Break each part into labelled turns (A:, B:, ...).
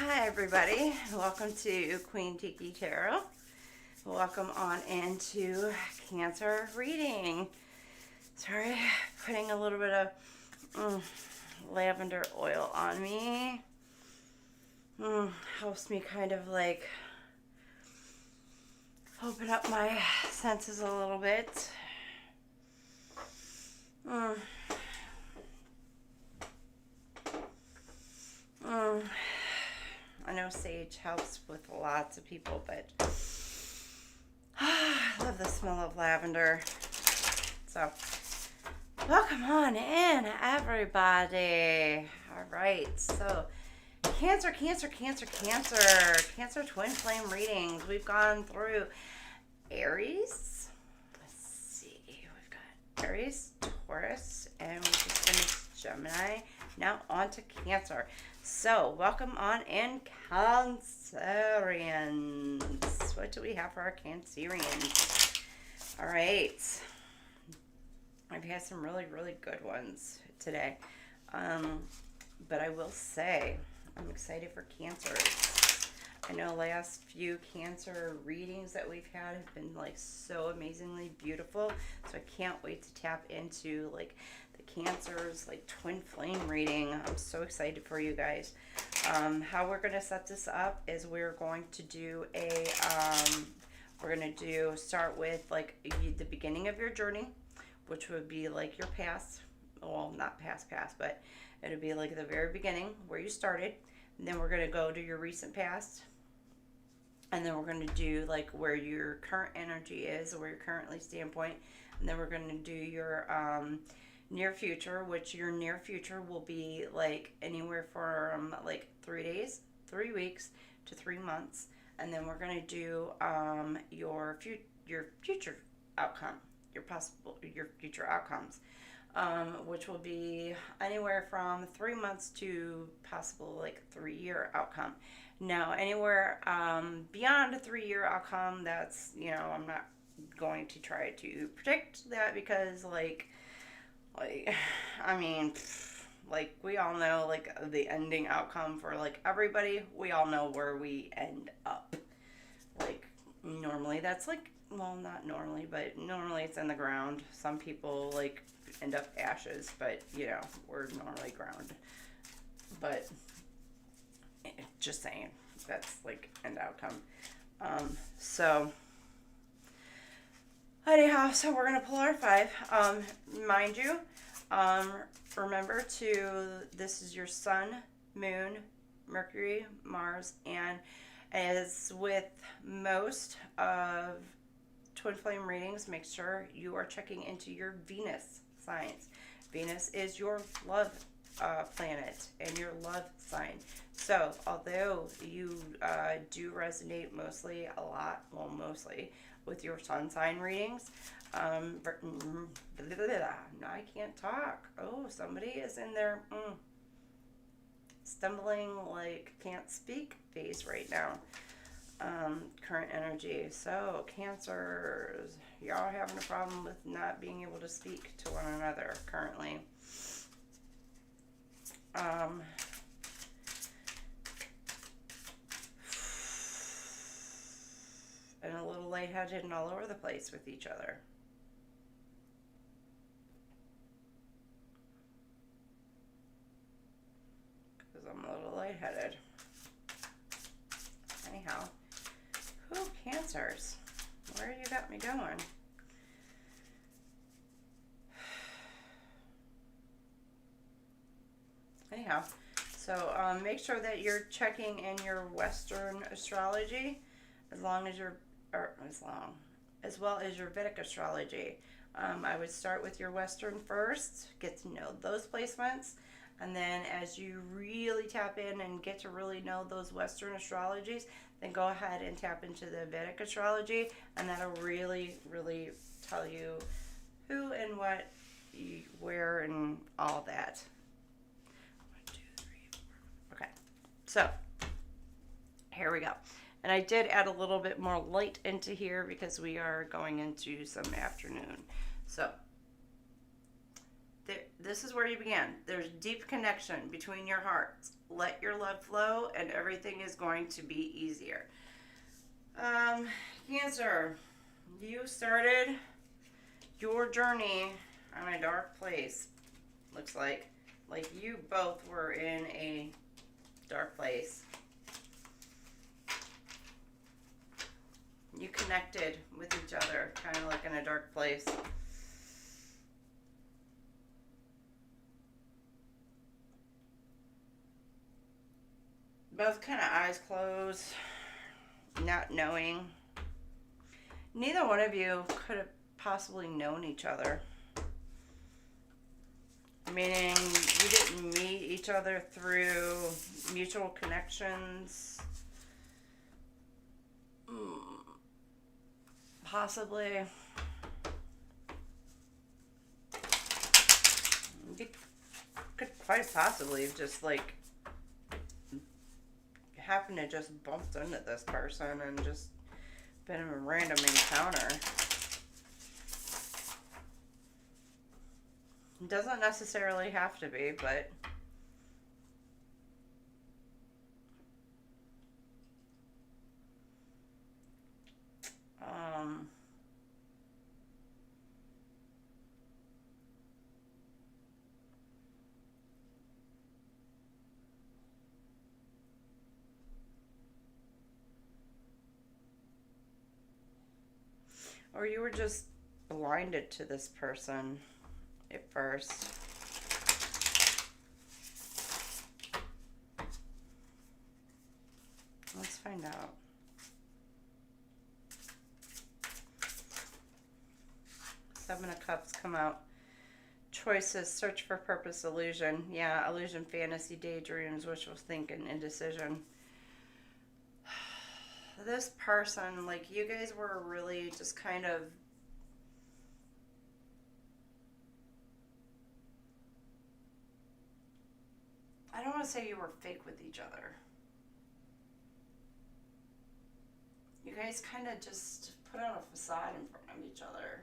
A: Hi everybody, welcome to QueenTiki Tarot. Welcome on into Cancer reading. Sorry, putting a little bit of lavender oil on me. Helps me kind of like open up my senses a little bit. I know sage helps with lots of people, but I love the smell of lavender. So, welcome on in, everybody. All right, so Cancer twin flame readings. We've gone through Aries. Let's see, we've got Aries, Taurus, and we just finished Gemini. Now on to Cancer. So, welcome on in, Cancerians. What do we have for our Cancerians? All right. I've had some really, really good ones today. But I will say, I'm excited for Cancers. I know last few Cancer readings that we've had have been like so amazingly beautiful. So I can't wait to tap into like Cancers like twin flame reading. I'm so excited for you guys. How we're going to set this up is we're going to do a start with like the beginning of your journey, which would be like your past. Well, not past, but it would be like the very beginning where you started. And then we're going to go to your recent past, and then we're going to do like where your current energy is, or where your currently standpoint, and then we're going to do your near future, which your near future will be like anywhere from like 3 days, 3 weeks to 3 months. And then we're going to do your future outcome, your future outcomes, which will be anywhere from 3 months to possible like 3-year outcome. Now, anywhere beyond a 3-year outcome, that's, I'm not going to try to predict that because we all know, like, the ending outcome for, like, everybody, we all know where we end up. Like, normally that's, like, well, not normally, but normally it's in the ground. Some people, like, end up ashes, but, we're normally ground. But, just saying, that's, like, end outcome. Anyhow, so we're going to pull our 5. Mind you, remember this is your Sun, Moon, Mercury, Mars, and as with most of twin flame readings, make sure you are checking into your Venus signs. Venus is your love planet and your love sign. So, although you do resonate mostly with your sun sign readings, no, I can't talk. Oh, somebody is in their stumbling, like, can't speak phase right now. Current energy. So, Cancers, y'all having a problem with not being able to speak to one another currently. And a little lightheaded and all over the place with each other. Because I'm a little lightheaded. Anyhow. Cancers. Where you got me going? Anyhow. So, make sure that you're checking in your Western astrology as well as your Vedic astrology. I would start with your Western first, get to know those placements, and then as you really tap in and get to really know those Western astrologies, then go ahead and tap into the Vedic astrology, and that'll really, really tell you who and what, where, and all that. 1, 2, 3, 4. Okay, so here we go. And I did add a little bit more light into here because we are going into some afternoon. So, this is where you began. There's deep connection between your hearts. Let your love flow and everything is going to be easier. Cancer, you started your journey on a dark place. Looks like you both were in a dark place. You connected with each other, kind of like in a dark place. Both kind of eyes closed, not knowing. Neither one of you could have possibly known each other. Meaning you didn't meet each other through mutual connections. Possibly. You could quite possibly just like happen to just bumped into this person and just been a random encounter. It doesn't necessarily have to be, but or you were just blinded to this person at first. Let's find out. Seven of Cups come out. Choices, search for purpose, illusion. Yeah, illusion, fantasy, daydreams, wishful thinking, indecision. This person, like, you guys were really just kind of I don't want to say you were fake with each other. You guys kind of just put on a facade in front of each other.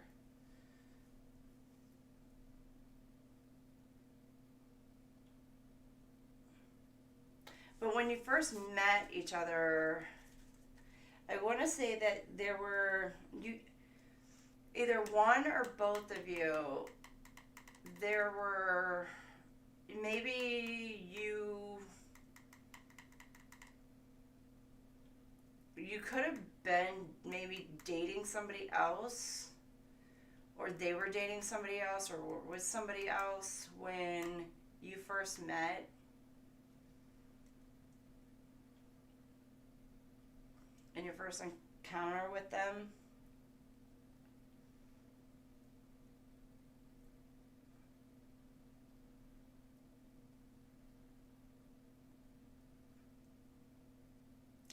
A: But when you first met each other, I want to say that there were, either one or both of you, there were, maybe you could have been maybe dating somebody else, or they were dating somebody else, or were with somebody else when you first met. In your first encounter with them.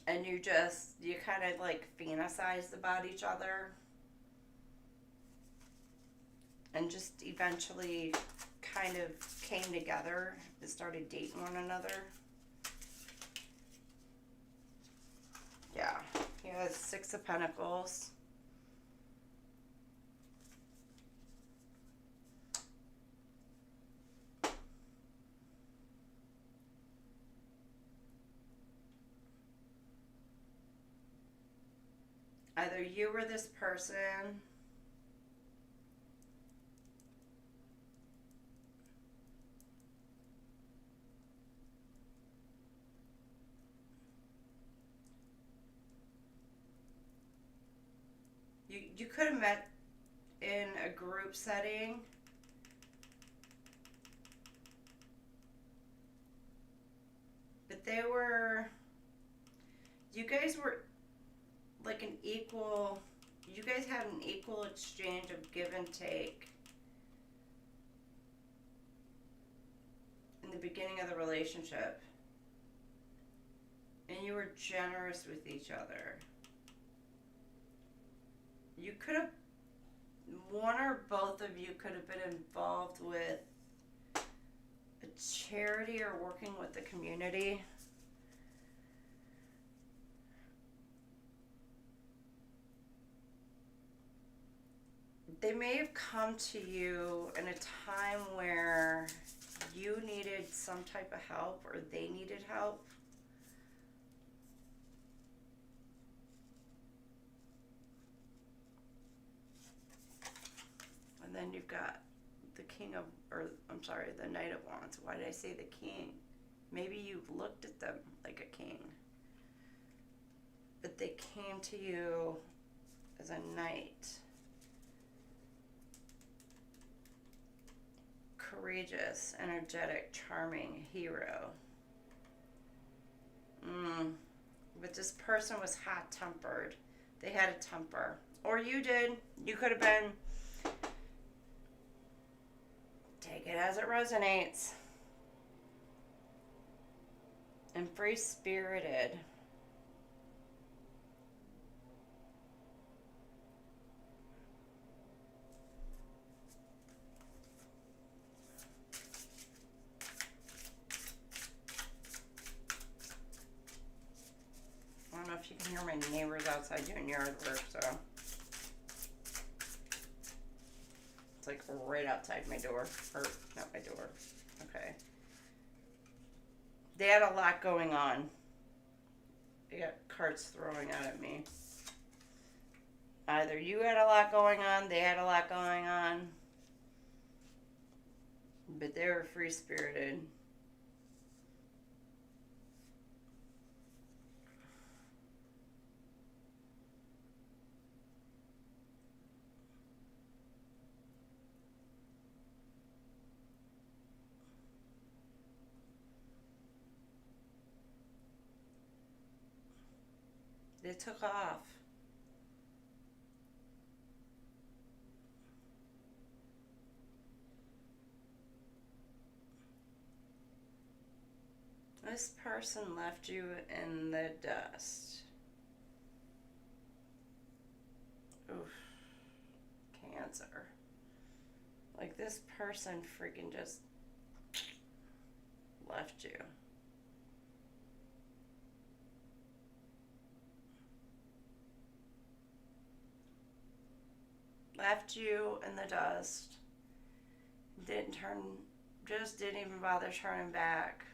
A: And you kind of like fantasized about each other. And just eventually kind of came together and started dating one another. Yeah, he has Six of Pentacles. Either you or this person you could have met in a group setting. But you guys were like you guys had an equal exchange of give and take in the beginning of the relationship. And you were generous with each other. You could have, one or both of you could have been involved with a charity or working with the community. They may have come to you in a time where you needed some type of help or they needed help. And then you've got the the Knight of Wands. Why did I say the King? Maybe you've looked at them like a king. But they came to you as a knight. Courageous, energetic, charming, hero. But this person was hot-tempered. They had a temper. Or you did. You could have been. Take it as it resonates. And free-spirited. I don't know if you can hear my neighbors outside doing yard work, so. It's like right outside my door. Or, not my door. Okay. They had a lot going on. They got carts throwing out at me. Either you had a lot going on, they had a lot going on. But they were free-spirited. They took off. This person left you in the dust. Oof. Cancer. Like this person freaking just left you. Left you in the dust. Didn't even bother turning back.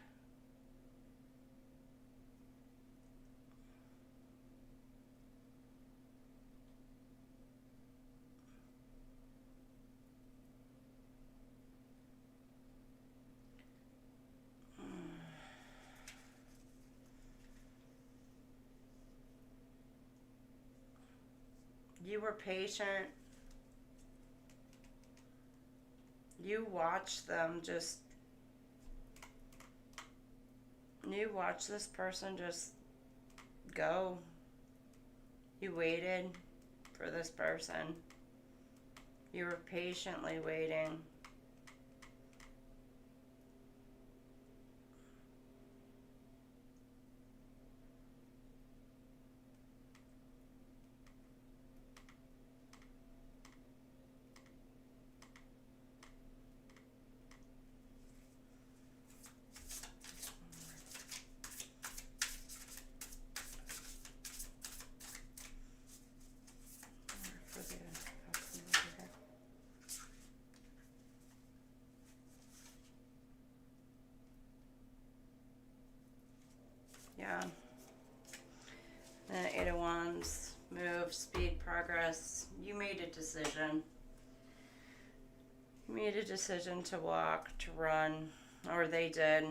A: You were patient. You watched them just. You watched this person just go. You waited for this person. You were patiently waiting. Yeah. And Eight of Wands, move, speed, progress. You made a decision. You made a decision to walk, to run, or they did,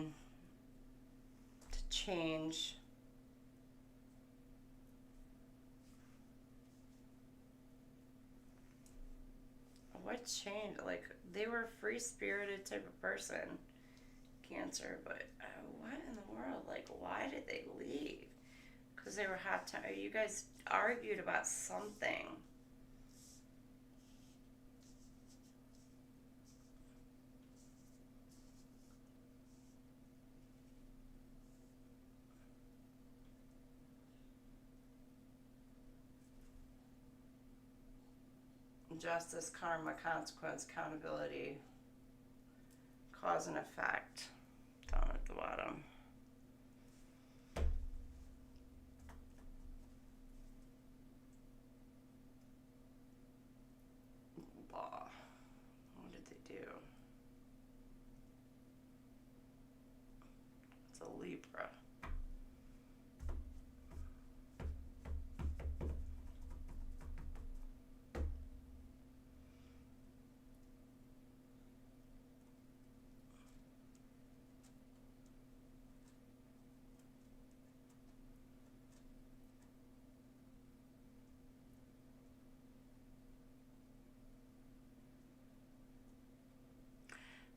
A: to change. What changed? Like, they were a free-spirited type of person, Cancer, but what in the world? Like, why did they leave? Because they were hot. You guys argued about something. Justice, karma, consequence, accountability, cause and effect, down at the bottom. That's a Libra.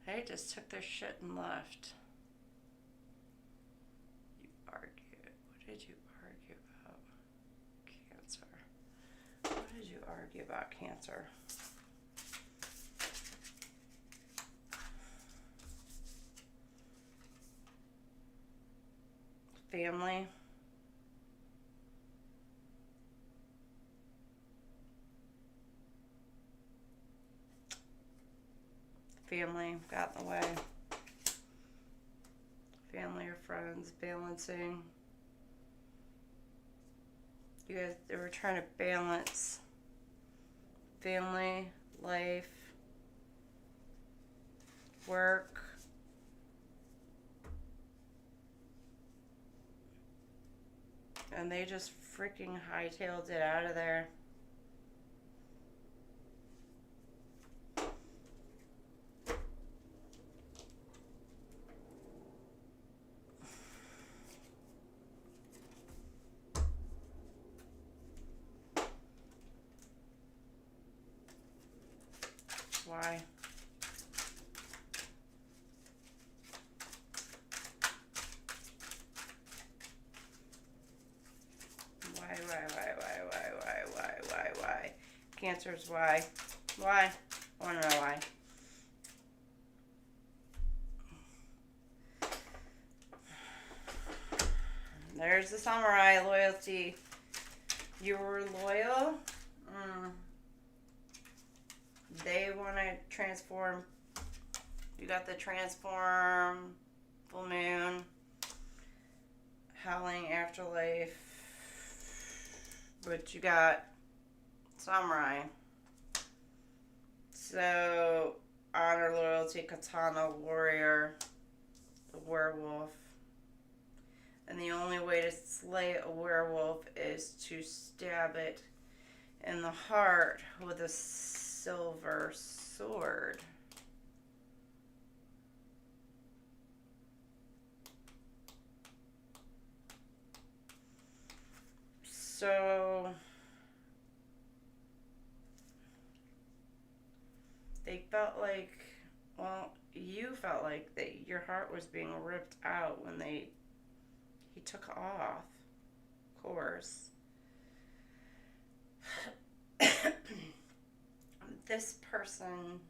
A: They just took their shit and left. You argued. What did you argue about? Cancer. What did you argue about Cancer? Family. Family got in the way. Family or friends, balancing. You guys, they were trying to balance family, life, work. And they just freaking hightailed it out of there. Why? Why? Cancer's why? Why? I want to know why. There's the samurai, loyalty. You were loyal. They want to transform. You got the transform, full moon, howling afterlife. But you got samurai. So, honor, loyalty, katana, warrior, the werewolf. And the only way to slay a werewolf is to stab it in the heart with a silver sword. So they felt like, well, you felt like that your heart was being ripped out when he took off, of course. This person,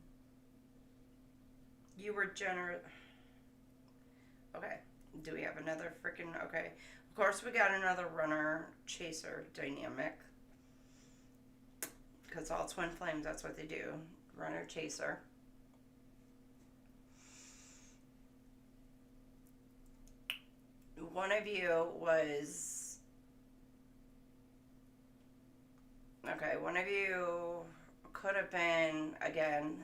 A: you were generous. Okay, do we have another freaking, okay. Of course we got another runner-chaser dynamic. Because all twin flames, that's what they do. Runner-chaser. One of you was... Okay, one of you could have been, again,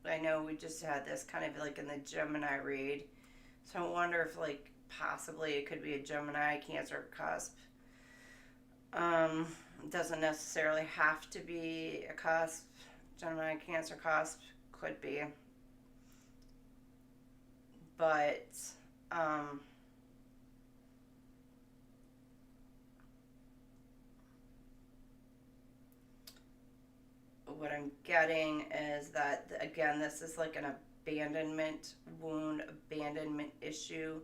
A: I know we just had this kind of like in the Gemini read. So I wonder if like possibly it could be a Gemini Cancer cusp. It doesn't necessarily have to be a cusp. Gemini Cancer cusp could be. But what I'm getting is that, again, this is like an abandonment wound, abandonment issue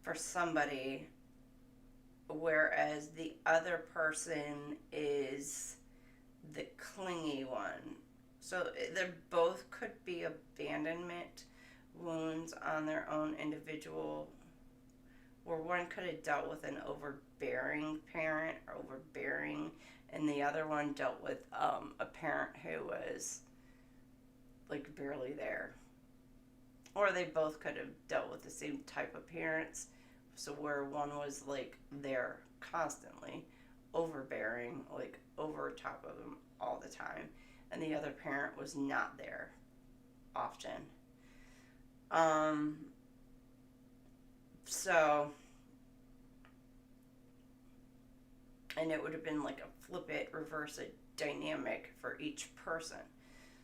A: for somebody, whereas the other person is the clingy one. So they both could be abandonment wounds on their own individual, where one could have dealt with an overbearing parent or overbearing, and the other one dealt with a parent who was like barely there. Or they both could have dealt with the same type of parents, so where one was like there constantly, overbearing, like over top of them all the time, and the other parent was not there often. So, and it would have been like a flip it, reverse it dynamic for each person.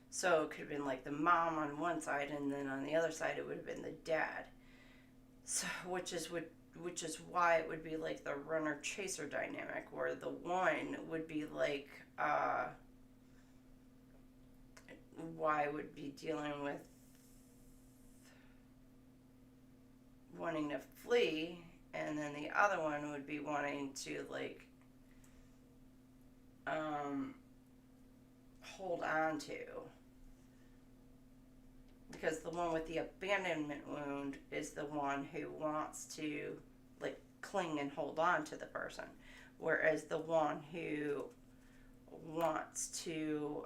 A: So it could have been like the mom on one side, and then on the other side it would have been the dad. So which is why it would be like the runner chaser dynamic, where the one would be like why would be dealing with wanting to flee, and then the other one would be wanting to like hold on to, because the one with the abandonment wound is the one who wants to like cling and hold on to the person, whereas the one who wants to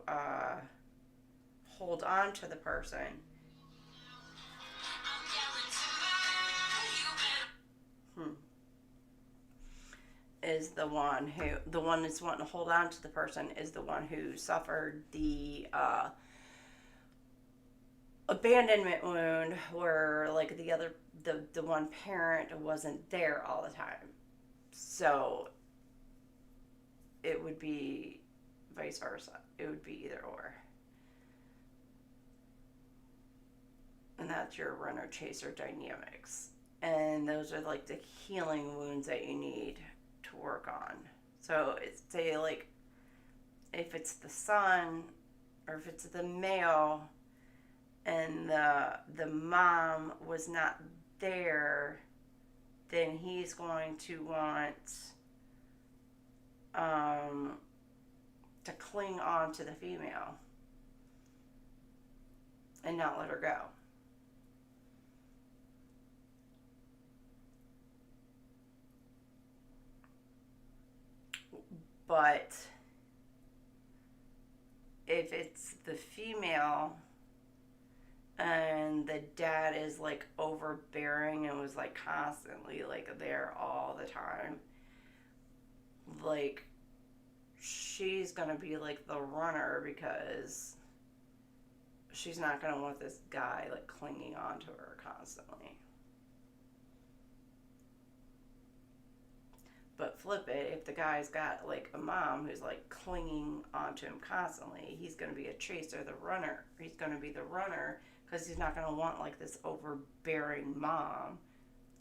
A: hold on to the person is the one that's wanting to hold on to the person is the one who suffered the abandonment wound, where like the one parent wasn't there all the time. So it would be vice versa. It would be either or. And that's your runner chaser dynamics. And those are like the healing wounds that you need to work on. So it's, say, like, if it's the son or if it's the male and the mom was not there, then he's going to want to cling on to the female and not let her go. But if it's the female and the dad is like overbearing and was like constantly like there all the time, like she's gonna be like the runner, because she's not gonna want this guy like clinging on to her constantly. But flip it, if the guy's got like a mom who's like clinging onto him constantly, he's going to be a chaser, the runner. He's going to be the runner because he's not going to want like this overbearing mom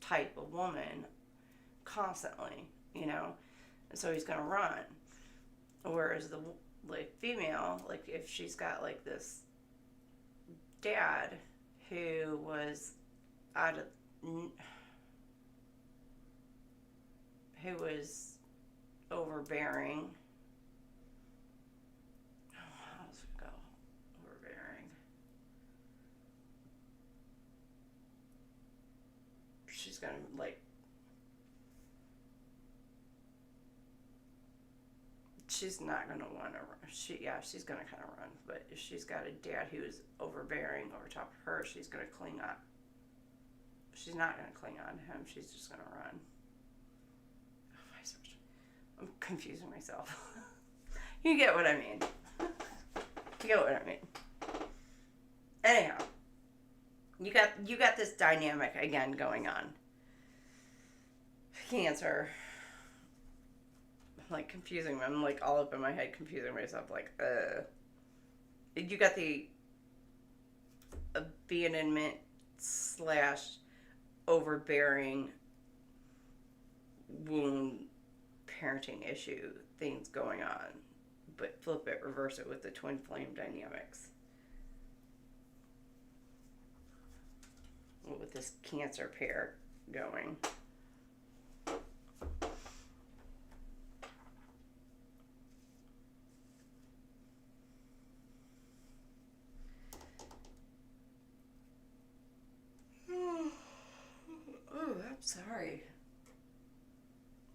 A: type of woman constantly, you know? And so he's going to run. Whereas the like female, like if she's got like this dad who was out of... who was overbearing. How does it go? Overbearing. She's gonna like... she's not gonna want to run. She's gonna kind of run. But if she's got a dad who is overbearing over top of her, she's gonna cling on. She's not gonna cling on to him. She's just gonna run. I'm confusing myself. You get what I mean. You get what I mean. Anyhow, you got this dynamic again going on. Cancer. I'm like confusing. I'm like all up in my head confusing myself. Like, you got the abandonment / overbearing wound parenting issue things going on, but flip it, reverse it with the twin flame dynamics. With this Cancer pair going. Oh, I'm sorry.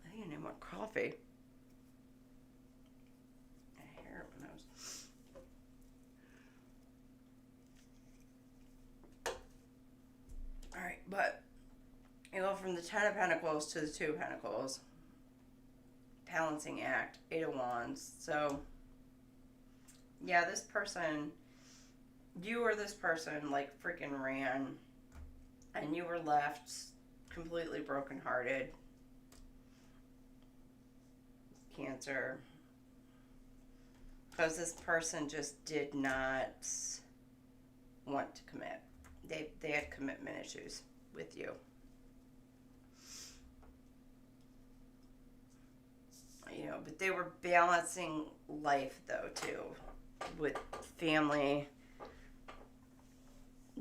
A: I think I need more coffee. I hear it when I was... Alright, but you go from the Ten of Pentacles to the Two of Pentacles. Balancing act, Eight of Wands. So, yeah, this person, you or this person, like, freaking ran, and you were left completely brokenhearted. Cancer. Because this person just did not want to commit. They had commitment issues with you. You know, but they were balancing life though too, with family.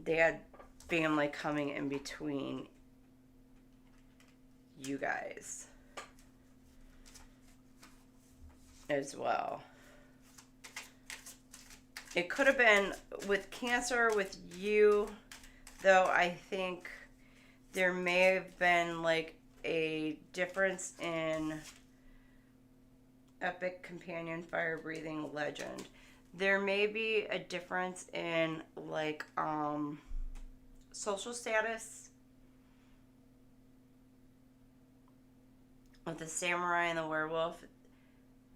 A: They had family coming in between you guys as well. It could have been with Cancer, with you, though. I think there may have been like a difference in epic companion, fire breathing legend. There may be a difference in like social status with the samurai and the werewolf.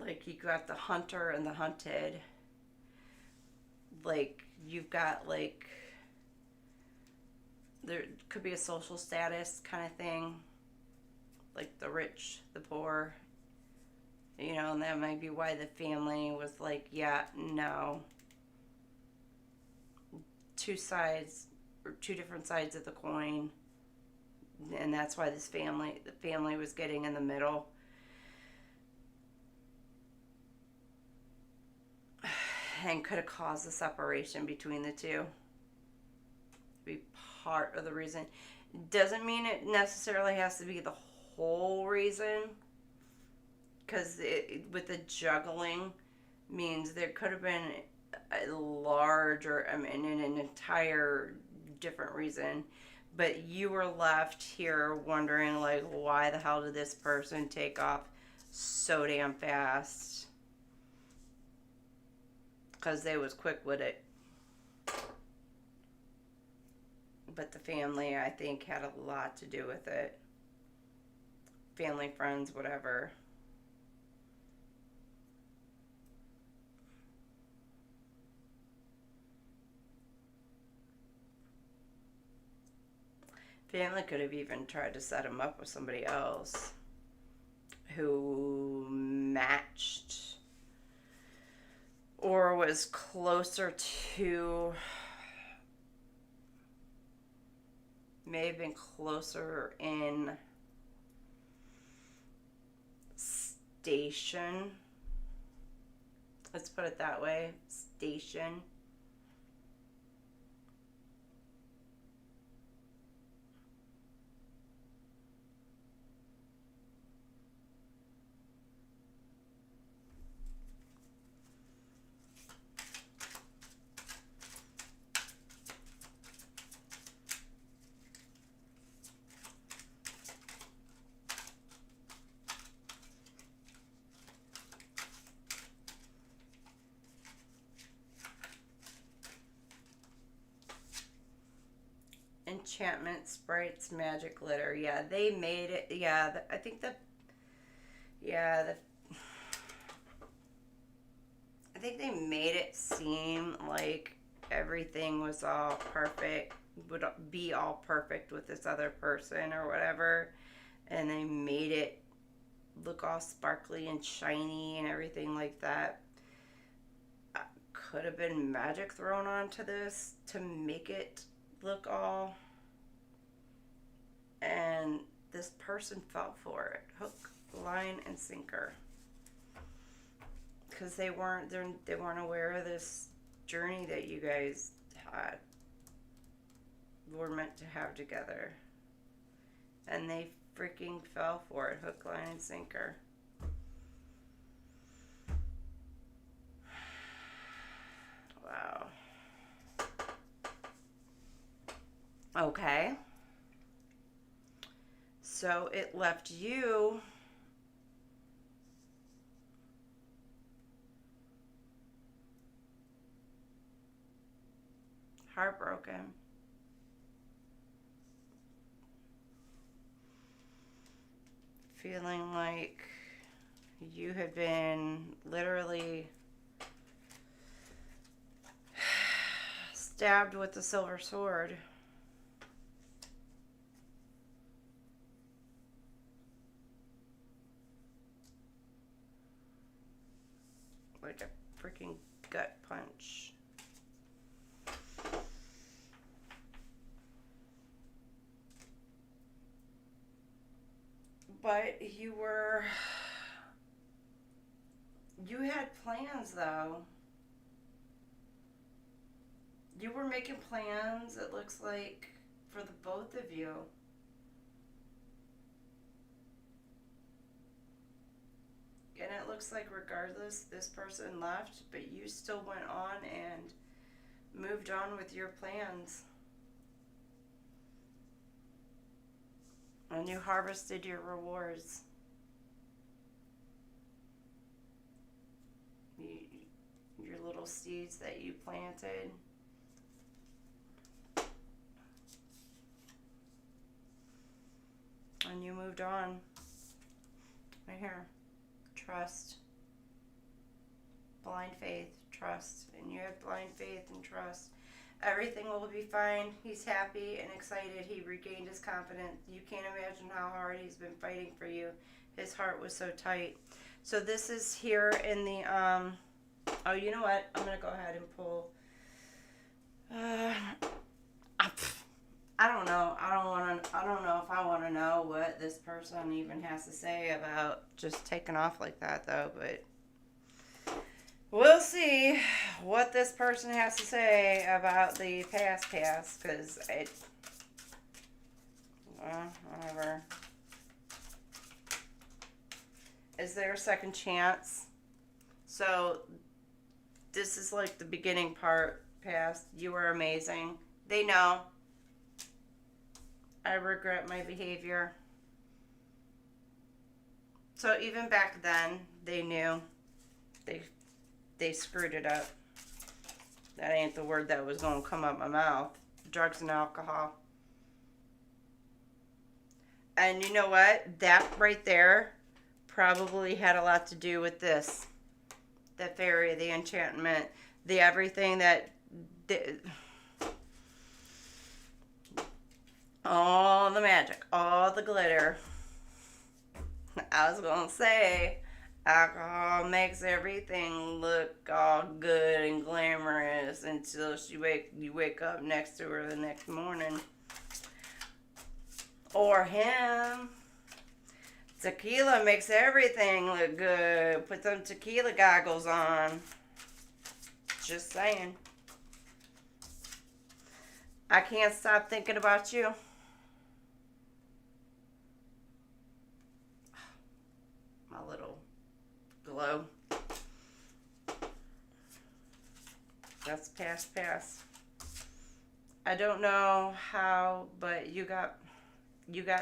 A: Like you got the hunter and the hunted. Like you've got like, there could be a social status kind of thing, like the rich, the poor, you know, and that might be why the family was like, yeah, no. Two sides, or two different sides of the coin, and that's why the family was getting in the middle. And could have caused the separation between the two. Be part of the reason. Doesn't mean it necessarily has to be the whole reason. Because with the juggling means there could have been a larger, I mean, an entire different reason. But you were left here wondering, like, why the hell did this person take off so damn fast? Because they was quick with it. But the family, I think, had a lot to do with it. Family, friends, whatever. Family could have even tried to set him up with somebody else who matched or was closer to, may have been closer in station. Let's put it that way. Station. Enchantment, sprites, magic, glitter. Yeah, they made it. Yeah, I think I think they made it seem like everything was all perfect, would be all perfect with this other person or whatever, and they made it look all sparkly and shiny and everything like that. Could have been magic thrown onto this to make it look all, and this person fell for it, hook, line, and sinker, because they weren't aware of this journey that you guys were meant to have together, and they freaking fell for it, hook, line, and sinker. Wow. Okay. So it left you heartbroken. Feeling like you had been literally stabbed with the silver sword. like a freaking gut punch. But you had plans though. You were making plans, it looks like, for the both of you. And it looks like regardless, this person left, but you still went on and moved on with your plans. And you harvested your rewards. Your little seeds that you planted. And you moved on. Right here. Trust. Blind faith, trust. And you have blind faith and trust. Everything will be fine. He's happy and excited. He regained his confidence. You can't imagine how hard he's been fighting for you. His heart was so tight. So this is here in the, oh, you know what? I'm going to go ahead and pull, I don't know. I don't know if I want to know what this person even has to say about just taking off like that, though, but we'll see what this person has to say about the past, because it, well, whatever. Is there a second chance? So, this is like the beginning part, past. You were amazing. They know. I regret my behavior. So even back then, they knew. They screwed it up. That ain't the word that was going to come out my mouth. Drugs and alcohol. And you know what? That right there probably had a lot to do with this. The fairy, the enchantment, the everything that... all the magic, all the glitter. I was going to say, alcohol makes everything look all good and glamorous until you wake up next to her the next morning. Or him. Tequila makes everything look good. Put them tequila goggles on. Just saying. I can't stop thinking about you. My little glow. That's past. I don't know how, but you got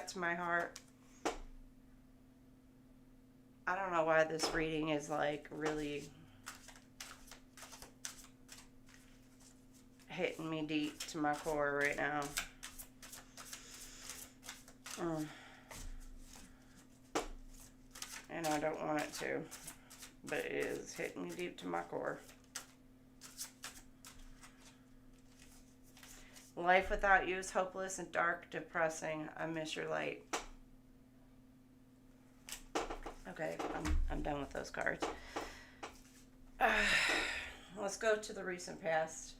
A: to my heart. I don't know why this reading is like really hitting me deep to my core right now. And I don't want it to, but it is hitting me deep to my core. Life without you is hopeless and dark, depressing. I miss your light. Okay, I'm done with those cards. Let's go to the recent past.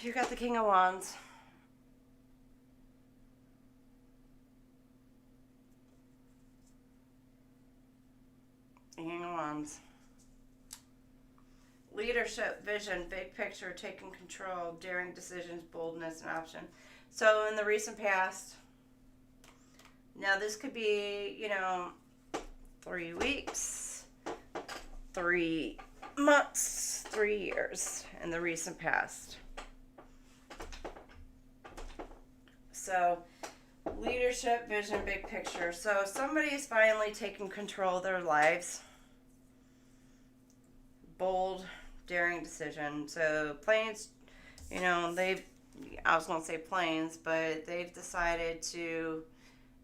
A: You got the King of Wands. King of Wands. Leadership, vision, big picture, taking control, daring decisions, boldness, and option. So in the recent past, now this could be, 3 weeks, 3 months, 3 years in the recent past. So leadership, vision, big picture. So somebody's finally taking control of their lives. Bold, daring decision. So planes, I was going to say planes, but they've decided to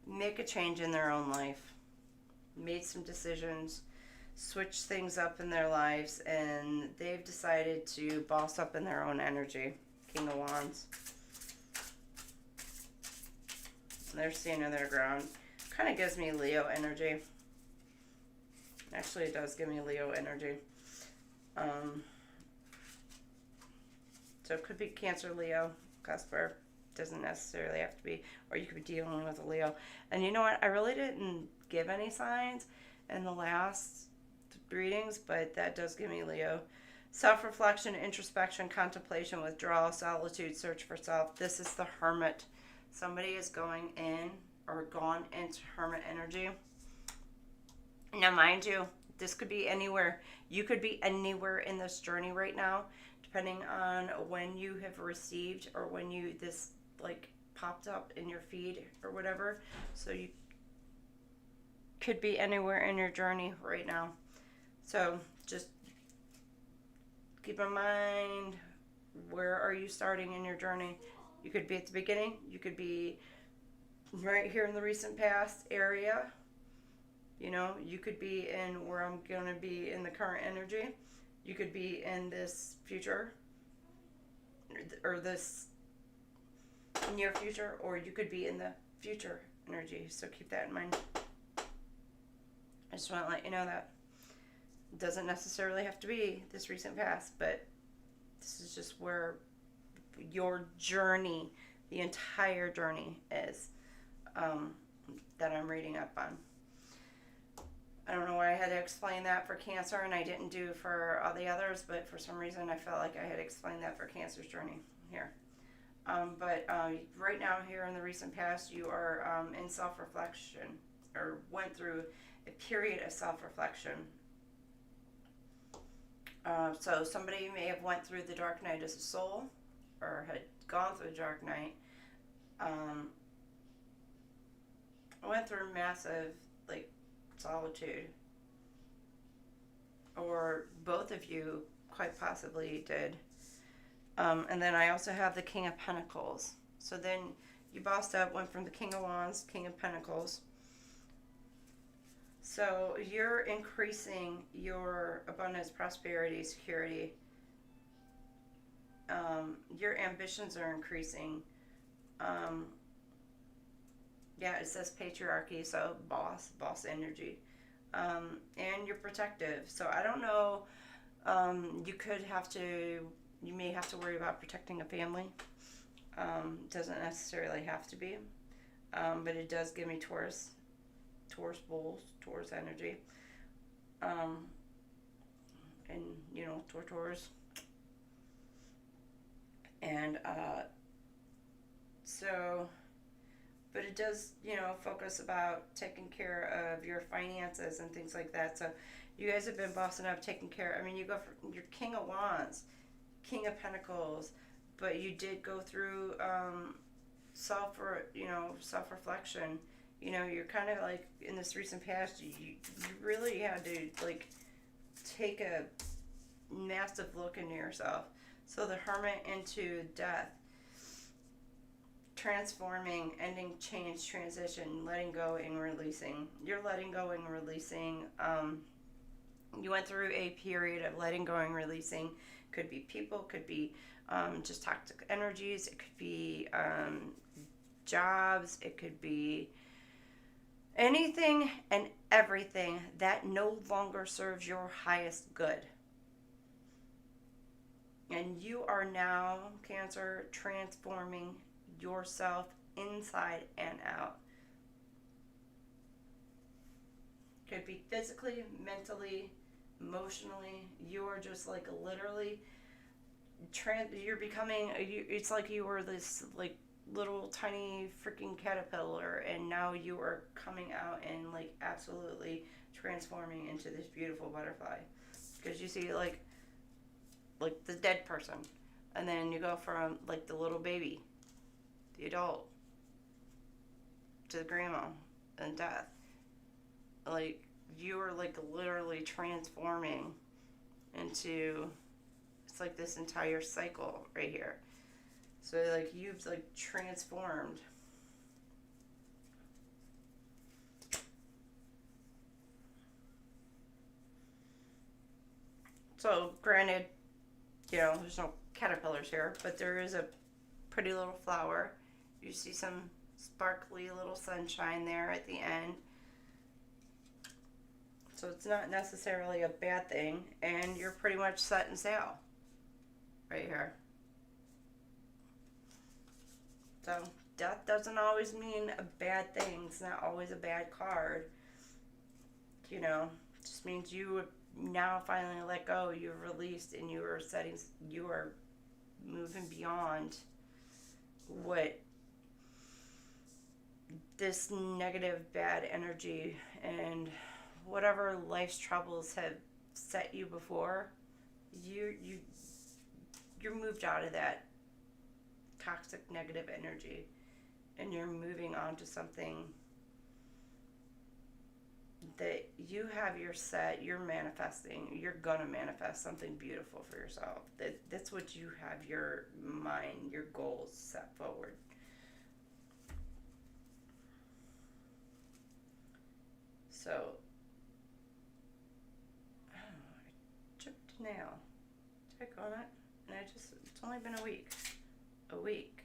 A: make a change in their own life. Made some decisions, switch things up in their lives, and they've decided to boss up in their own energy. King of Wands. They're standing their ground. Kind of gives me Leo energy. Actually, it does give me Leo energy. So it could be Cancer, Leo, Cusper. Doesn't necessarily have to be. Or you could be dealing with a Leo. And you know what? I really didn't give any signs in the last readings, but that does give me Leo. Self-reflection, introspection, contemplation, withdrawal, solitude, search for self. This is the Hermit. Somebody is going in or gone into Hermit energy. Now, mind you, this could be anywhere. You could be anywhere in this journey right now, depending on when you have received or when this like popped up in your feed or whatever. So you could be anywhere in your journey right now. So just keep in mind, where are you starting in your journey? You could be at the beginning. You could be right here in the recent past area. You know, you could be in where I'm going to be in the current energy. You could be in this future or this near future, or you could be in the future energy. So keep that in mind. I just want to let you know that. It doesn't necessarily have to be this recent past, but this is just where your journey, the entire journey is, that I'm reading up on. I don't know why I had to explain that for Cancer and I didn't do for all the others, but for some reason I felt like I had explained that for Cancer's journey here. But right now here in the recent past, you are in self-reflection, or went through a period of self-reflection. So somebody may have went through the dark night as a soul, or had gone through the dark night. Went through massive, like, solitude. Or both of you quite possibly did. And then I also have the King of Pentacles. So then you bossed up, went from the King of Wands, King of Pentacles. So you're increasing your abundance, prosperity, security. Your ambitions are increasing. Yeah, it says patriarchy, so boss energy. And you're protective. So I don't know, you may have to worry about protecting a family. Doesn't necessarily have to be. But it does give me Taurus bulls, Taurus energy. And, you know, Taurus. And, so, but it does, you know, focus about taking care of your finances and things like that. So you guys have been bossing up, taking care. I mean, you go for your King of Wands, King of Pentacles, but you did go through self-reflection. You know, you're kind of like in this recent past, you really had to like take a massive look into yourself. So the Hermit into death. Transforming, ending, change, transition, letting go and releasing. You're letting go and releasing. You went through a period of letting go and releasing. Could be people, could be just toxic energies. It could be jobs. It could be anything and everything that no longer serves your highest good. And you are now, Cancer, transforming yourself inside and out. Could be physically, mentally, emotionally. You are just like literally you're becoming, it's like you were this like little tiny freaking caterpillar, and now you are coming out and like absolutely transforming into this beautiful butterfly. Because you see like the dead person, and then you go from like the little baby, the adult, to the grandma and death. Like you are like literally transforming into, it's like this entire cycle right here. So like you've like transformed. So granted, you know, there's no caterpillars here, but there is a pretty little flower. You see some sparkly little sunshine there at the end. So it's not necessarily a bad thing, and you're pretty much set in sail right here. So death doesn't always mean a bad thing. It's not always a bad card. You know, it just means you now finally let go. You're released, and you are moving beyond what this negative bad energy and whatever life's troubles have set you before. You're moved out of that toxic negative energy, and you're moving on to something that you have your set, you're manifesting, you're gonna manifest something beautiful for yourself. That's what you have your mind, your goals set forward. So, I chipped a nail. Check on it, and it's only been a week. A week.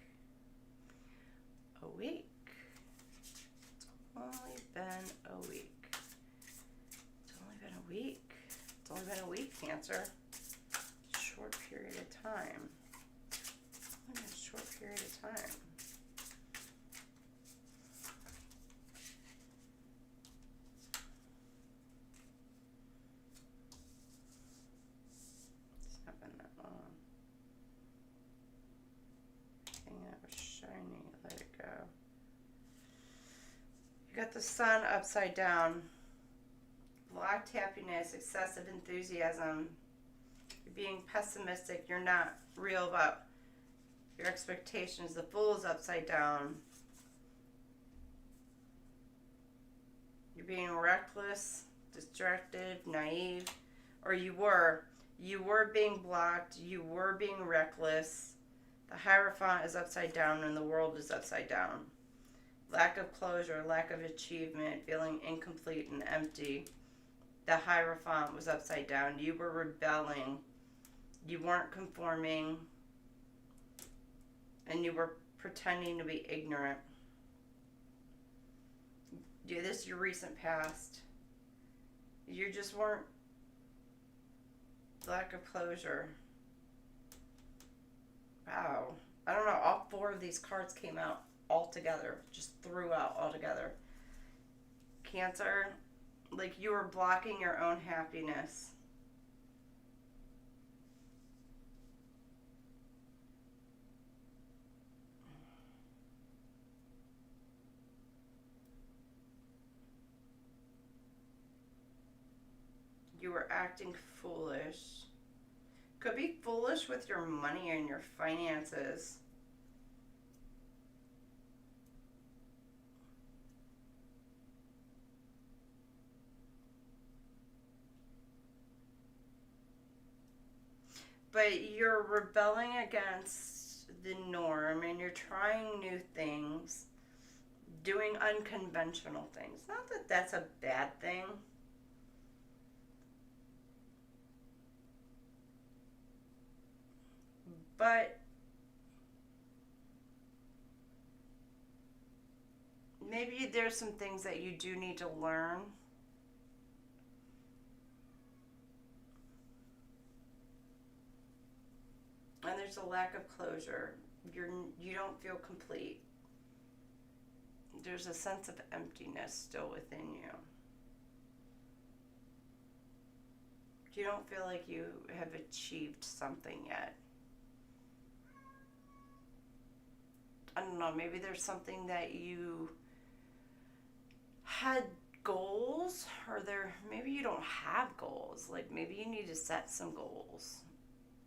A: It's only been a week. It's only been a week, Cancer. Short period of time. Only a short period of time. It's not been that long. Everything that was shiny, let it go. You got the sun upside down. Blocked happiness, excessive enthusiasm. You're being pessimistic. You're not real about your expectations. The Fool is upside down. You're being reckless, distracted, naive, or you were being blocked. You were being reckless. The Hierophant is upside down, and the World is upside down. Lack of closure, lack of achievement, feeling incomplete and empty. The Hierophant was upside down. You were rebelling. You weren't conforming. And you were pretending to be ignorant. This is your recent past. You just weren't. Lack of closure. Wow. I don't know. All four of these cards came out all together. Just threw out all together. Cancer. Like you were blocking your own happiness. You were acting foolish. Could be foolish with your money and your finances. But you're rebelling against the norm, and you're trying new things, doing unconventional things. Not that that's a bad thing. But maybe there's some things that you do need to learn. And there's a lack of closure. You don't feel complete. There's a sense of emptiness still within you. You don't feel like you have achieved something yet. I don't know, maybe there's something that you had goals, or maybe you don't have goals. Like maybe you need to set some goals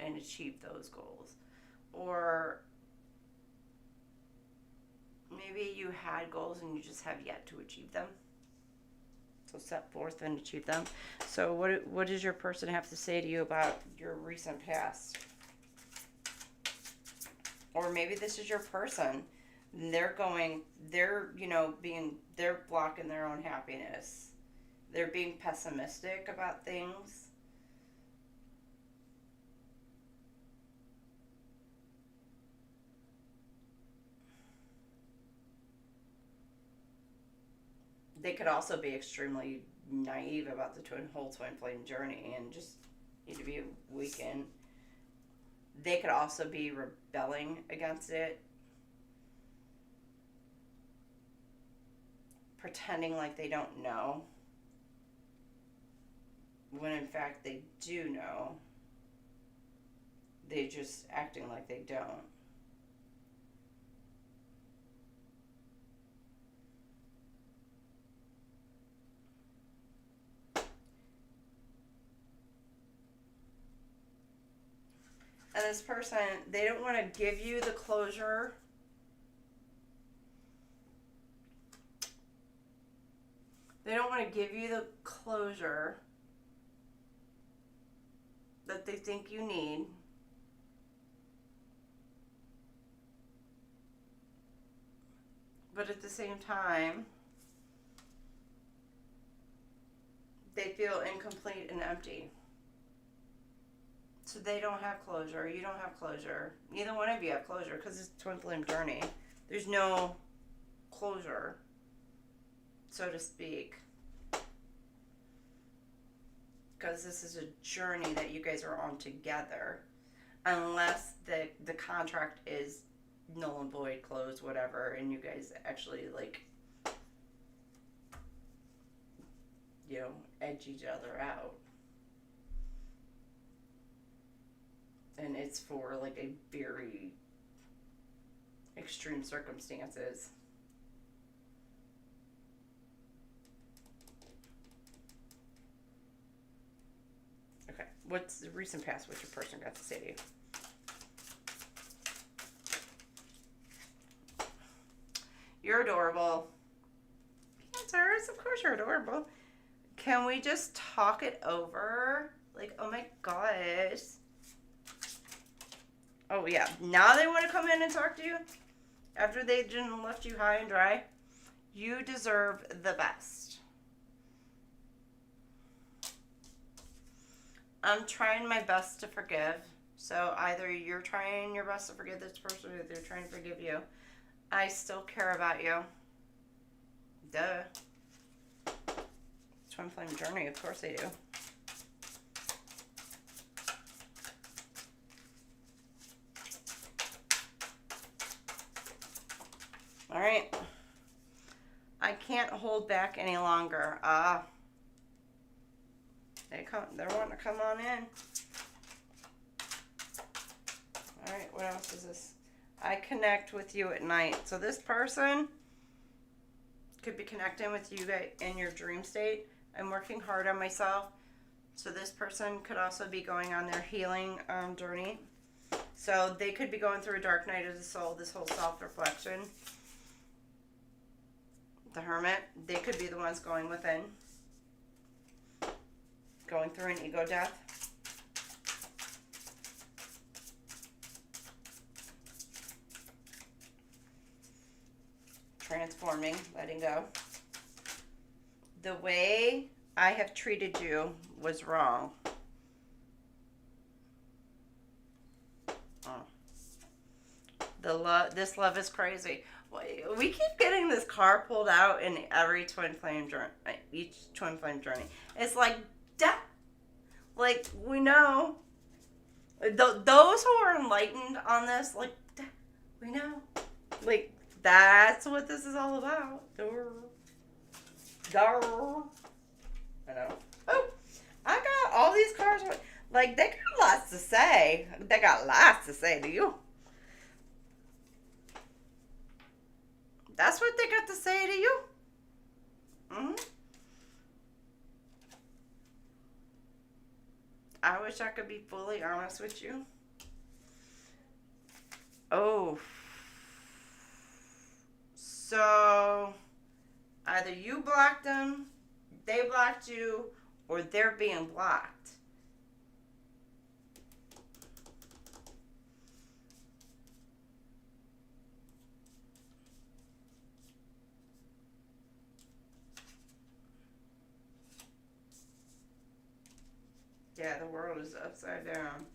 A: and achieve those goals. Or maybe you had goals and you just have yet to achieve them. So set forth and achieve them. So what does your person have to say to you about your recent past? Or maybe this is your person. They're blocking their own happiness. They're being pessimistic about things. They could also be extremely naive about the whole twin flame journey and just need to be weakened. They could also be rebelling against it, pretending like they don't know, when in fact they do know. They're just acting like they don't. And this person, they don't want to give you the closure. They don't want to give you the closure that they think you need. But at the same time, they feel incomplete and empty. So they don't have closure. You don't have closure. Neither one of you have closure because it's a twin flame journey. There's no closure, so to speak. Because this is a journey that you guys are on together. Unless the contract is null and void, closed, whatever, and you guys actually, like, you know, edge each other out. And it's for, like, a very extreme circumstances. Okay, what's the recent past what your person got to say to you? You're adorable. Cancers, of course you're adorable. Can we just talk it over? Like, oh my gosh. Oh yeah, now they want to come in and talk to you? After they didn't left you high and dry? You deserve the best. I'm trying my best to forgive. So either you're trying your best to forgive this person or they're trying to forgive you. I still care about you. Duh. Twin flame journey, of course I do. All right. I can't hold back any longer. They're wanting to come on in. All right, what else is this? I connect with you at night. So this person could be connecting with you guys in your dream state. I'm working hard on myself. So this person could also be going on their healing journey. So they could be going through a dark night of the soul, this whole self-reflection. The Hermit, they could be the ones going within. Going through an ego death. Transforming, letting go. The way I have treated you was wrong. This love is crazy. We keep getting this card pulled out in every twin flame journey, each twin flame journey. It's like, like we know, those who are enlightened on this, like, we know, like that's what this is all about. I know. Oh, I got all these cards. Like they got lots to say. They got lots to say to you. That's what they got to say to you. I wish I could be fully honest with you. Oh. So, either you blocked them, they blocked you, or they're being blocked. Yeah, the world is upside down.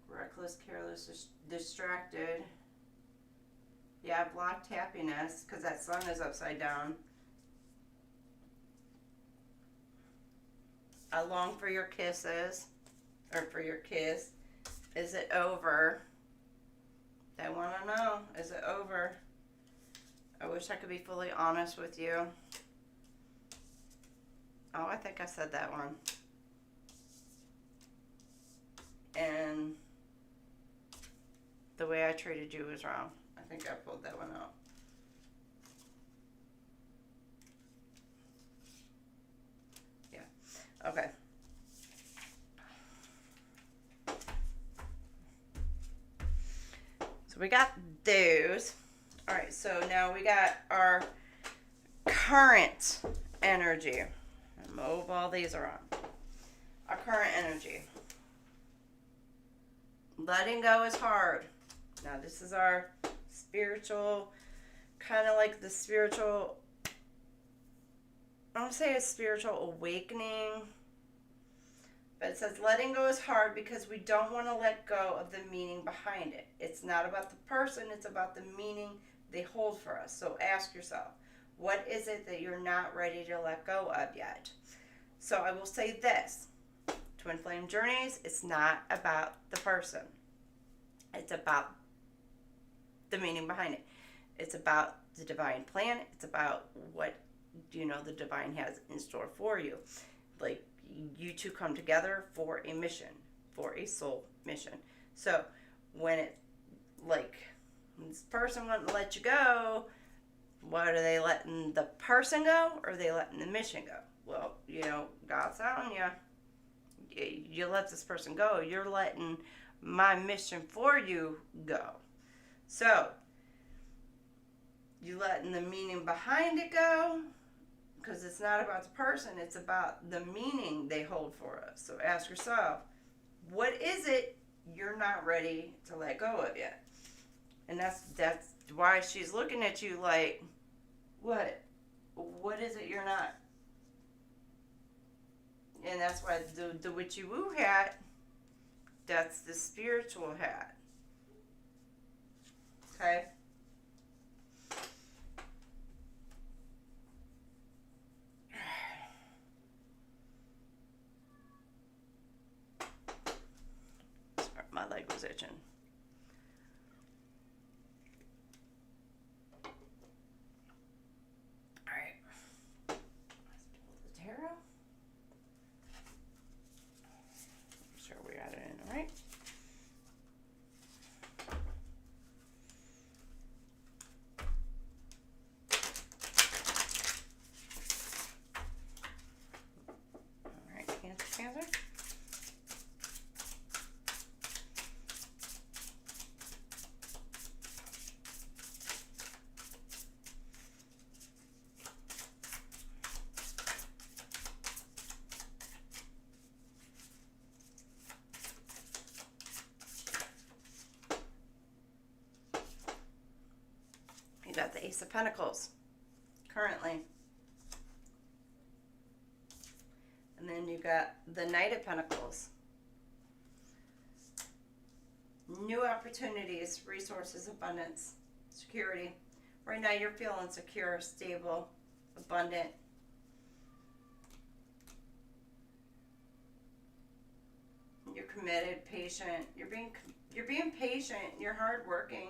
A: Reckless, careless, distracted. Yeah, blocked happiness because that sun is upside down. I long for your kisses, or for your kiss. Is it over? I want to know, is it over? I wish I could be fully honest with you. Oh, I think I said that one. And the way I treated you was wrong. I think I pulled that one out. Yeah. Okay. So we got those. All right, so now we got our current energy. Move all these around. Our current energy. Letting go is hard. Now this is our spiritual, kind of like the spiritual, I don't say a spiritual awakening, but it says letting go is hard because we don't want to let go of the meaning behind it. It's not about the person, it's about the meaning they hold for us. So ask yourself, what is it that you're not ready to let go of yet? So I will say this, Twin Flame Journeys, it's not about the person. It's about the meaning behind it. It's about the divine plan. It's about what, the divine has in store for you. Like, you two come together for a mission, for a soul mission. So when it, like, this person wouldn't let you go, what are they letting the person go, or are they letting the mission go? Well, God's telling you let this person go. You're letting my mission for you go. So, you letting the meaning behind it go, because it's not about the person, it's about the meaning they hold for us. So ask yourself, what is it you're not ready to let go of yet? And that's why she's looking at you like, what? What is it you're not? And that's why the witchy woo hat, that's the spiritual hat. Okay? Sorry, my leg was itching. Alright. Let's pull the tarot. Make sure we got it in right. Cancer. You got the Ace of Pentacles currently. And then you got the Knight of Pentacles. New opportunities, resources, abundance, security. Right now you're feeling secure, stable, abundant. You're committed, patient. You're being patient. You're hardworking.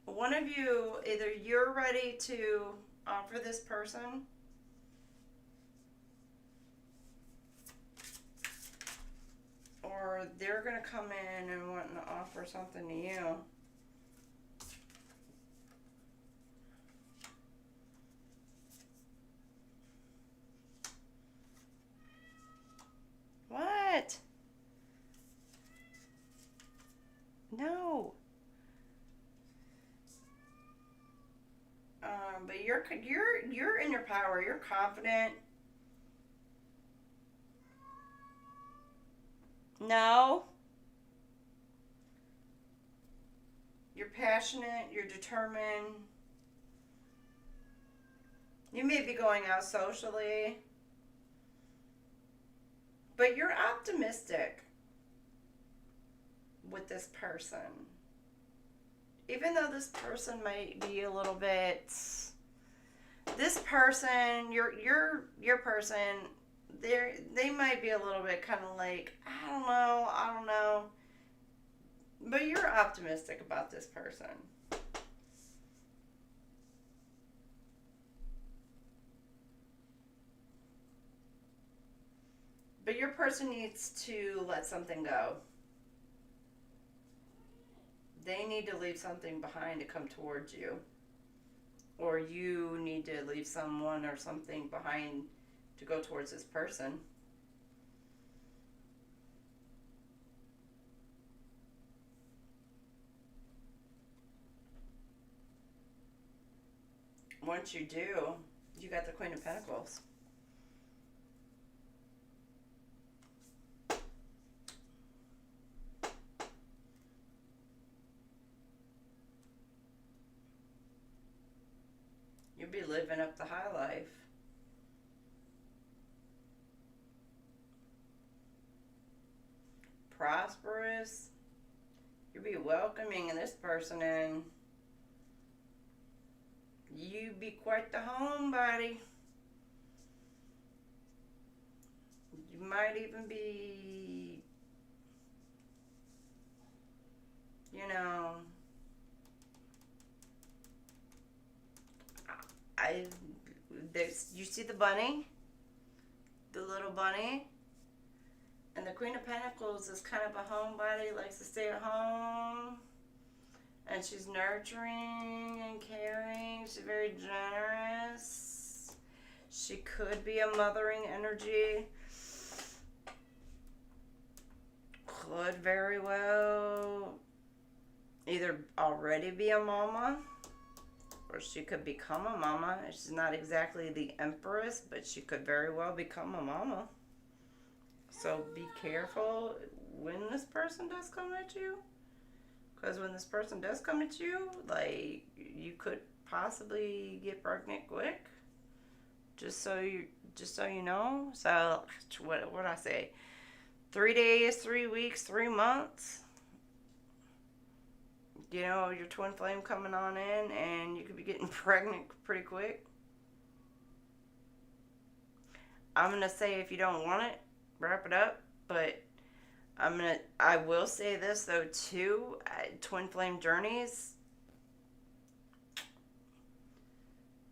A: One of you, either you're ready to offer this person, or they're going to come in and wanting to offer something to you. What? No. But you're in your power. You're confident. No. You're passionate. You're determined. You may be going out socially, but you're optimistic. with this person. Even though this person might be a little bit, this person, your person, they might be a little bit kind of like, I don't know. But you're optimistic about this person. But your person needs to let something go. They need to leave something behind to come towards you. Or you need to leave someone or something behind to go towards this person. Once you do, you got the Queen of Pentacles. You'll be living up the high life. Prosperous. You'll be welcoming this person in. You be quite the homebody. You might even be, you know, you see the bunny, the little bunny, and the Queen of Pentacles is kind of a homebody, likes to stay at home. And she's nurturing and caring. She's very generous. She could be a mothering energy. Could very well either already be a mama, or she could become a mama. She's not exactly the Empress, but she could very well become a mama. So be careful when this person does come at you. Because when this person does come at you, like, you could possibly get pregnant quick. Just so you know. So what I say? 3 days, 3 weeks, 3 months. You know, your twin flame coming on in, and you could be getting pregnant pretty quick. I'm gonna say if you don't want it, wrap it up. But I will say this though too, twin flame journeys,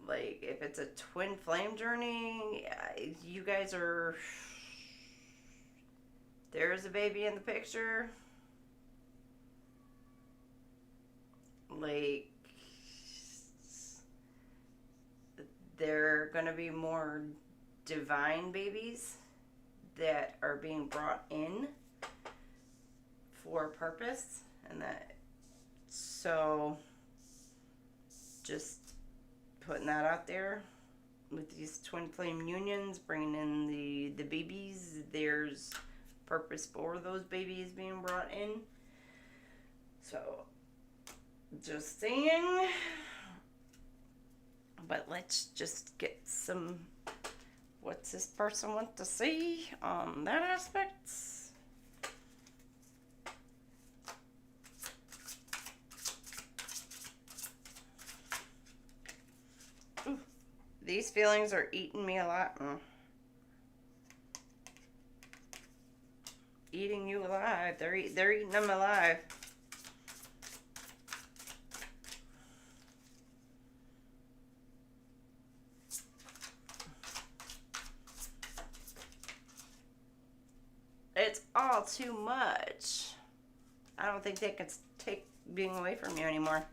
A: like if it's a twin flame journey, you guys are, there's a baby in the picture, like they're gonna be more divine babies that are being brought in for a purpose, and that, so just putting that out there with these twin flame unions, bringing in the babies, there's purpose for those babies being brought in. So just saying. But let's just get some, what's this person want to see on that aspect. These feelings are eating me alive. Eating you alive. They're eating them alive. It's all too much. I don't think they can take being away from you anymore.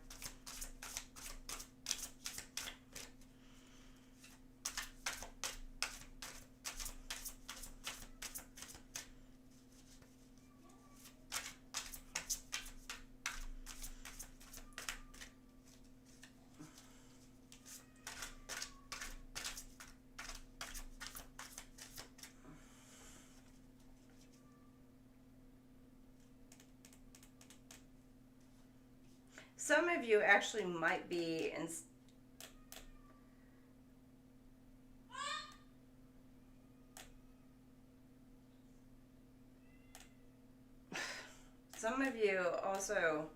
A: Some of you actually might be in. some of you also,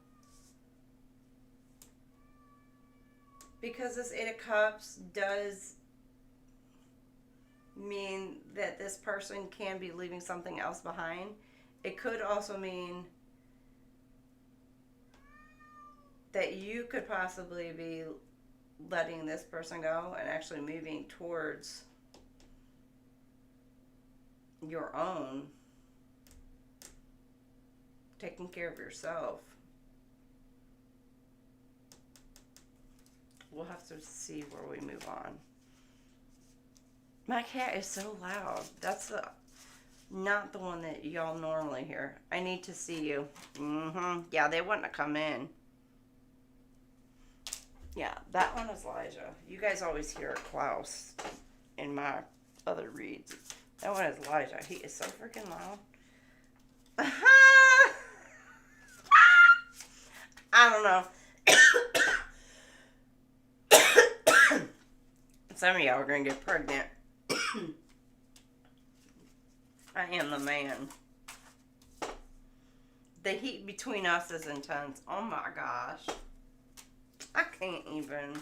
A: because this Eight of Cups does mean that this person can be leaving something else behind, it could also mean that you could possibly be letting this person go and actually moving towards your own, taking care of yourself. We'll have to see where we move on. My cat is so loud. That's not the one that y'all normally hear. I need to see you. Yeah, they wouldn't have come in. Yeah, that one is Elijah. You guys always hear Klaus in my other reads. That one is Elijah. He is so freaking loud. I don't know. Some of y'all are going to get pregnant. I am the man. The heat between us is intense. Oh my gosh. I can't even.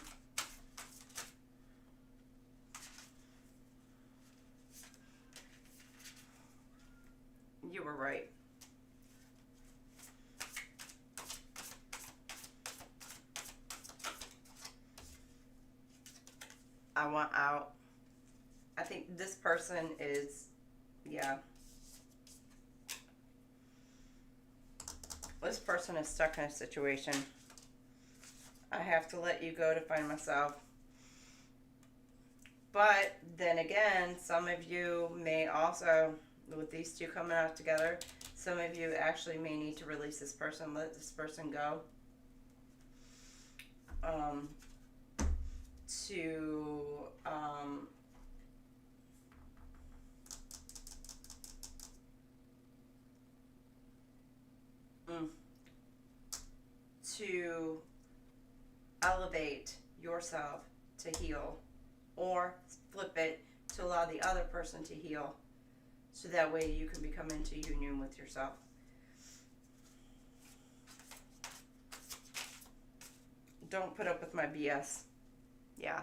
A: You were right. I want out. I think this person is, yeah. This person is stuck in a situation. I have to let you go to find myself. But then again, some of you may also, with these two coming out together, some of you actually may need to release this person, let this person go. To elevate yourself to heal, or flip it to allow the other person to heal, so that way you can become into union with yourself. Don't put up with my BS. Yeah.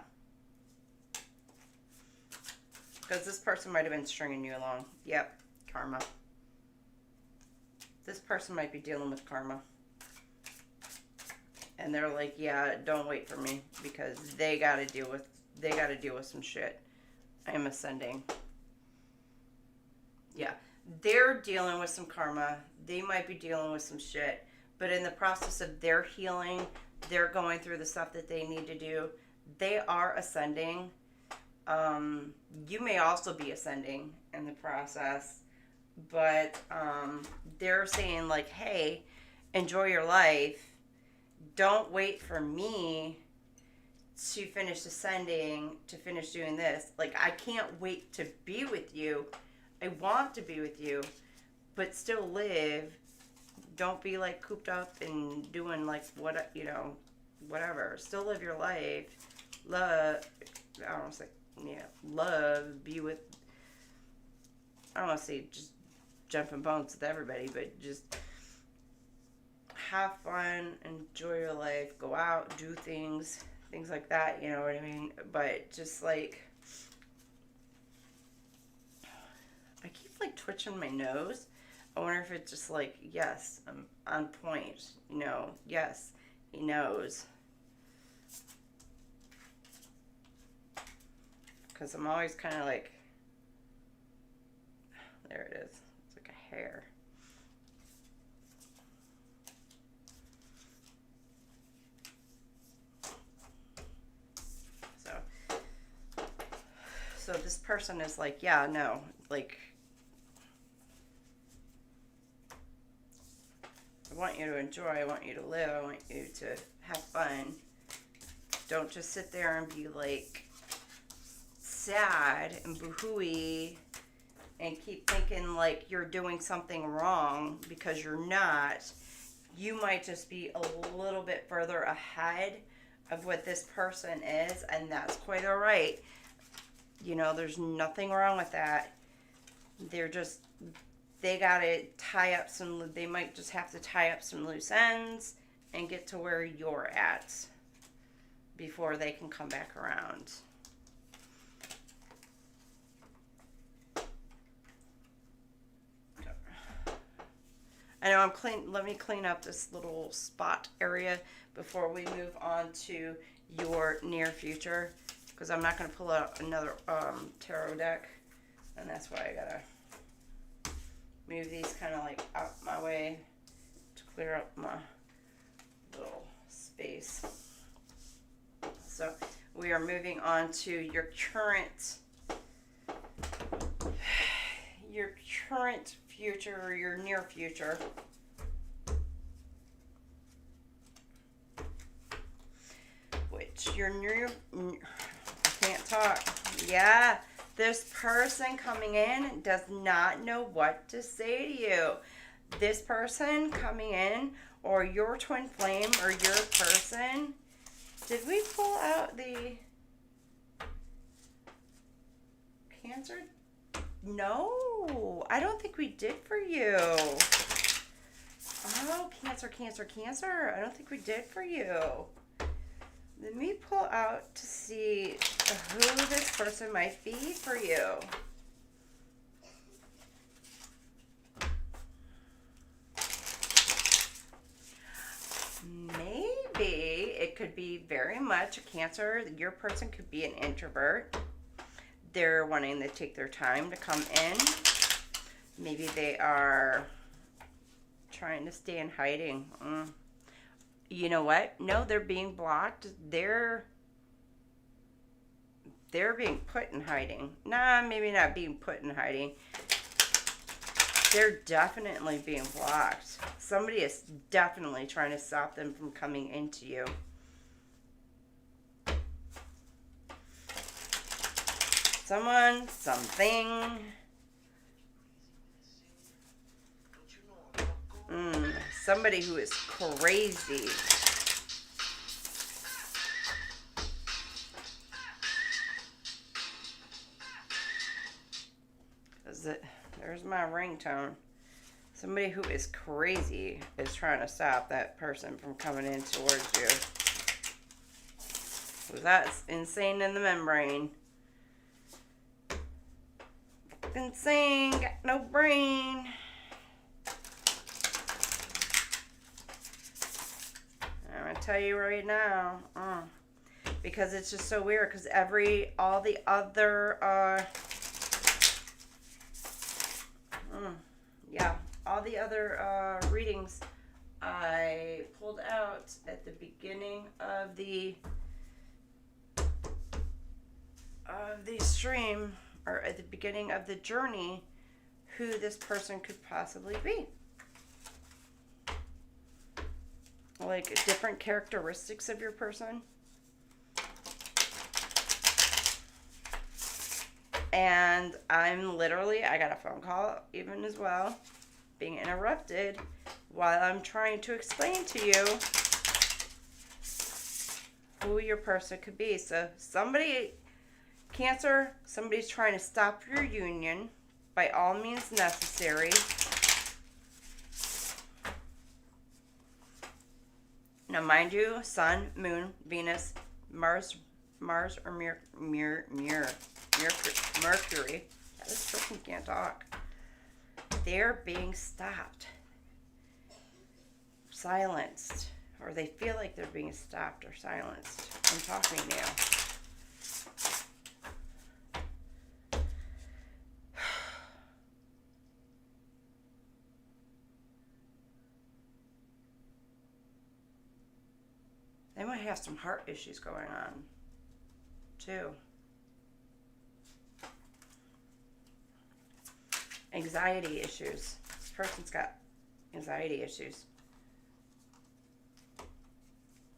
A: Because this person might have been stringing you along. Yep. Karma. This person might be dealing with karma. And they're like, yeah, don't wait for me, because they gotta deal with some shit. I am ascending. Yeah. They're dealing with some karma. They might be dealing with some shit. But in the process of their healing, they're going through the stuff that they need to do. They are ascending. You may also be ascending in the process. But they're saying, like, hey, enjoy your life. Don't wait for me to finish ascending, to finish doing this. Like, I can't wait to be with you. I want to be with you, but still live. Don't be, like, cooped up and doing, like, what, you know, whatever. Still live your life. Love, I don't want to say, yeah, love, be with, I don't want to say just jumping bones with everybody, but just have fun, enjoy your life, go out, do things like that, you know what I mean? But just, like, I keep, like, twitching my nose. I wonder if it's just, like, yes, I'm on point, you know, yes, he knows. Because I'm always kind of like, there it is, it's like a hair. So this person is like, yeah, no, like, I want you to enjoy, I want you to live, I want you to have fun. Don't just sit there and be, like, sad and boo-hooey and keep thinking like you're doing something wrong, because you're not. You might just be a little bit further ahead of what this person is, and that's quite all right. You know, there's nothing wrong with that. They're just they might just have to tie up some loose ends and get to where you're at before they can come back around. I know I'm clean. Let me clean up this little spot area before we move on to your near future, because I'm not going to pull out another tarot deck, and that's why I gotta move these kind of like out my way to clear up my little space. So we are moving on to your current future, or your near future. Which your near, I can't talk. Yeah, this person coming in does not know what to say to you. This person coming in, or your twin flame, or your person. Did we pull out the Cancer? No, I don't think we did for you. Oh, Cancer, Cancer, Cancer. I don't think we did for you. Let me pull out to see who this person might be for you. Maybe it could be very much a Cancer. Your person could be an introvert. They're wanting to take their time to come in. Maybe they are trying to stay in hiding. You know what? No, they're being blocked. They're being put in hiding. Nah, maybe not being put in hiding. They're definitely being blocked. Somebody is definitely trying to stop them from coming into you. Someone, something. Somebody who is crazy. There's my ringtone. Somebody who is crazy is trying to stop that person from coming in towards you. That's insane in the membrane. Insane, got no brain. I'm gonna tell you right now, because it's just so weird. Because all the other readings I pulled out at the beginning of the stream, or at the beginning of the journey, who this person could possibly be. Like different characteristics of your person. And I got a phone call even as well, being interrupted while I'm trying to explain to you who your person could be. So Cancer, somebody's trying to stop your union by all means necessary. Now, mind you, Sun, Moon, Venus, Mars, or Mercury. Yeah, this person can't talk. They're being stopped, silenced, or they feel like they're being stopped or silenced from talking to you. They might have some heart issues going on, too. Anxiety issues. This person's got anxiety issues.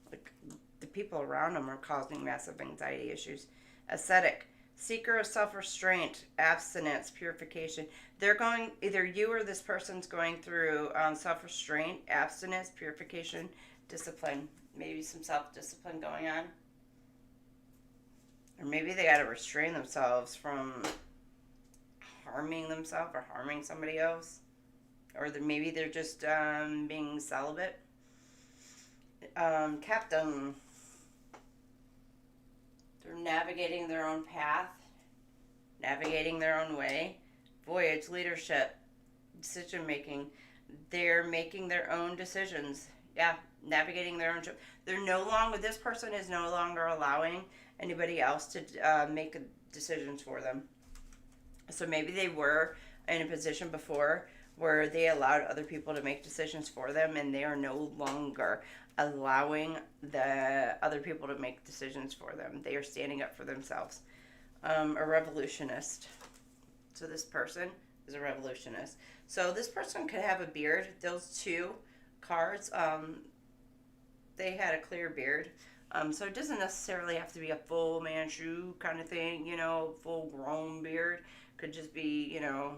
A: Like, the people around them are causing massive anxiety issues. Ascetic. Seeker of self-restraint, abstinence, purification. They're going, either you or this person's going through self-restraint, abstinence, purification, discipline. Maybe some self-discipline going on. Or maybe they got to restrain themselves from harming themselves or harming somebody else. or maybe they're just being celibate. Captain. They're navigating their own path, navigating their own way. Voyage, leadership, decision making. They're making their own decisions. Yeah, navigating their own trip. They're no longer, this person is no longer allowing anybody else to make decisions for them. So maybe they were in a position before where they allowed other people to make decisions for them, and they are no longer allowing the other people to make decisions for them. They are standing up for themselves. A revolutionist. So this person is a revolutionist. So this person could have a beard. Those two cards, they had a clear beard. So it doesn't necessarily have to be a full Manchu kind of thing, you know, full grown beard. Could just be, you know,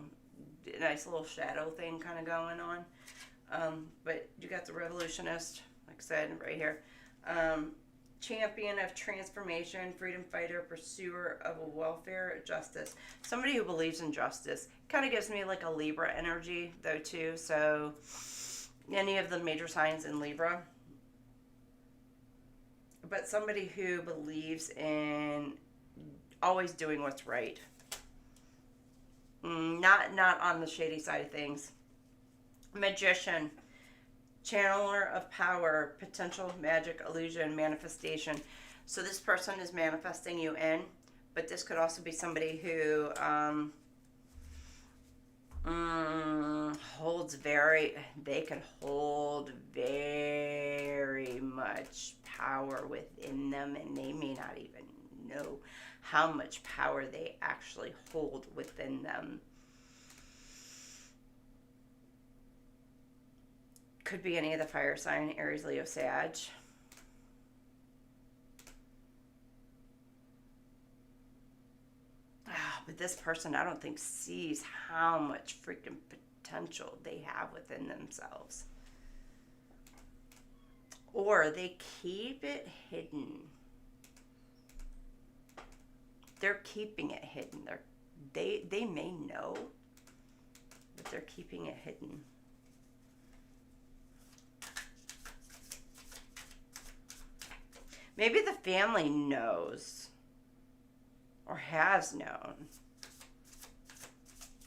A: a nice little shadow thing kind of going on. But you got the revolutionist, like I said, right here. Champion of transformation, freedom fighter, pursuer of welfare, justice. Somebody who believes in justice. Kind of gives me like a Libra energy, though, too. So any of the major signs in Libra. But somebody who believes in always doing what's right. Not on the shady side of things. Magician. Channeler of power, potential, magic, illusion, manifestation. So this person is manifesting you in, but this could also be somebody who they can hold very much power within them, and they may not even know how much power they actually hold within them. Could be any of the fire sign, Aries, Leo, Sag. But this person, I don't think, sees how much freaking potential they have within themselves. Or they keep it hidden. They're keeping it hidden. They may know, but they're keeping it hidden. Maybe the family knows or has known,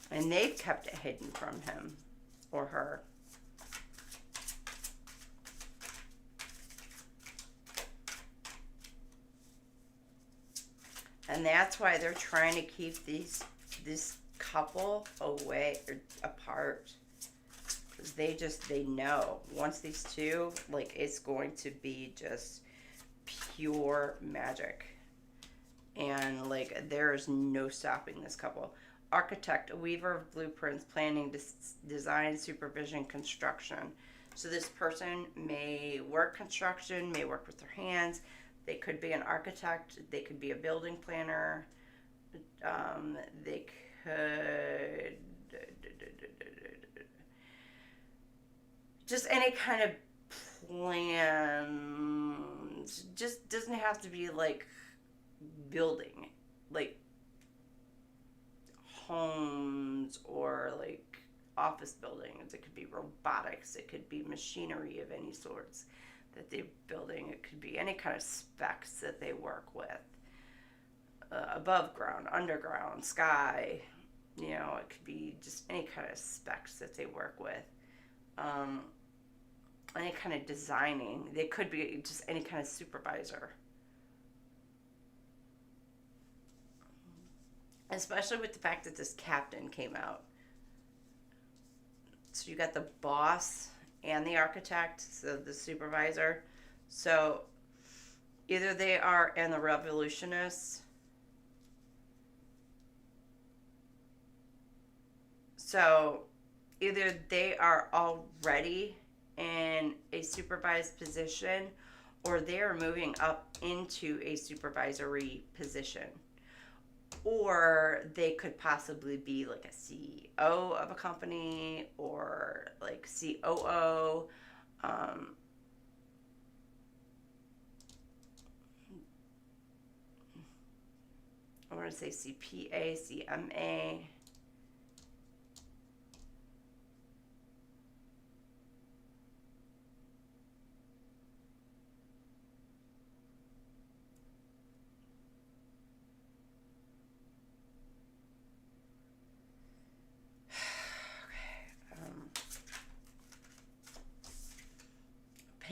A: and they've kept it hidden from him or her. And that's why they're trying to keep this couple away or apart. Because they know once these two, like, it's going to be just pure magic, and like there's no stopping this couple. Architect, a weaver of blueprints, planning, design, supervision, construction. So this person may work construction, may work with their hands. They could be an architect, they could be a building planner, they could just any kind of plans. Just doesn't have to be like building, like homes or like office buildings. It could be robotics, it could be machinery of any sorts that they're building. It could be any kind of specs that they work with, above ground, underground, sky, you know. It could be just any kind of specs that they work with. Any kind of designing. They could be just any kind of supervisor. Especially with the fact that this captain came out. So you got the boss and the architect, so the supervisor. So either they are and the revolutionists. So either they are already in a supervised position, or they're moving up into a supervisory position, or they could possibly be like a CEO of a company, or like COO. I want to say CPA, CMA.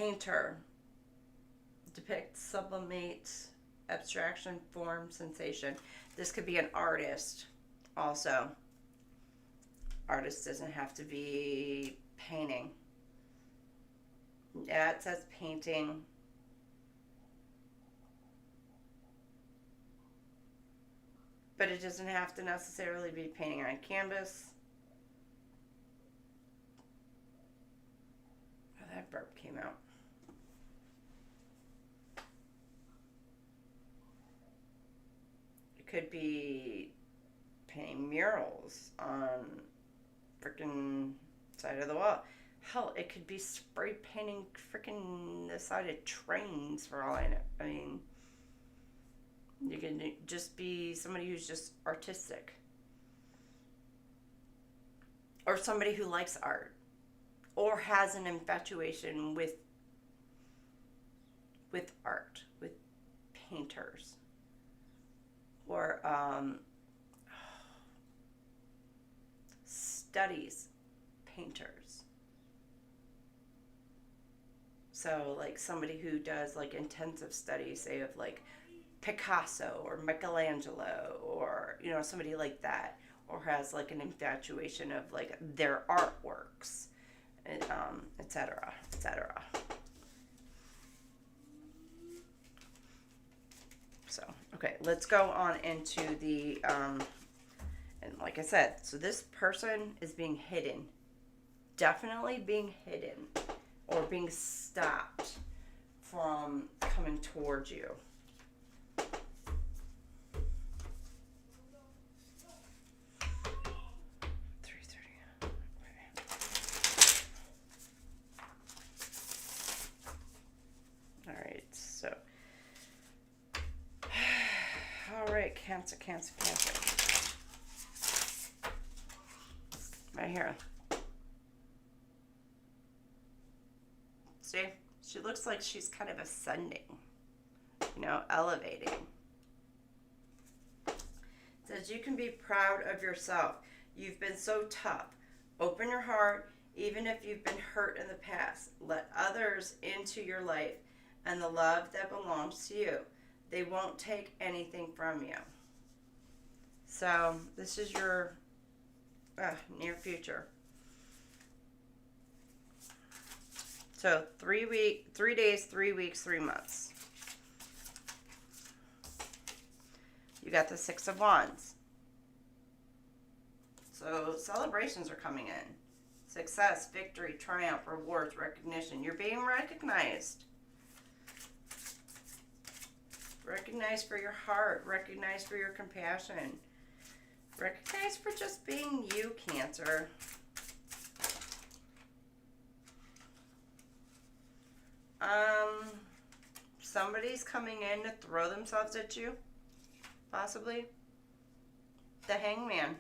A: painter. Depict, sublimate, abstraction, form, sensation. This could be an artist also. Artist doesn't have to be painting. Yeah, it says painting. But it doesn't have to necessarily be painting on canvas. Oh, that burp came out. It could be painting murals on freaking side of the wall. Hell, it could be spray painting freaking the side of trains for all I know. I mean, you can just be somebody who's just artistic. Or somebody who likes art. Or has an infatuation with art, with painters. Or studies painters. So like somebody who does like intensive studies, say of like Picasso or Michelangelo, or you know, somebody like that, or has like an infatuation of like their artworks, etc., etc. So okay, let's go on into the and like I said, so this person is being hidden, definitely being hidden, or being stopped from coming towards you. 3:30. Okay. All right. So, all right, Cancer. Right here. See, she looks like she's kind of ascending, you know, elevating. It says you can be proud of yourself. You've been so tough. Open your heart, even if you've been hurt in the past. Let others into your life and the love that belongs to you. They won't take anything from you. So this is your near future. So 3 days, 3 weeks, 3 months. You got the 6 of Wands. So celebrations are coming in. Success, victory, triumph, rewards, recognition. You're being recognized. Recognized for your heart. Recognized for your compassion. Recognized for just being you, Cancer. Somebody's coming in to throw themselves at you. Possibly. The Hangman.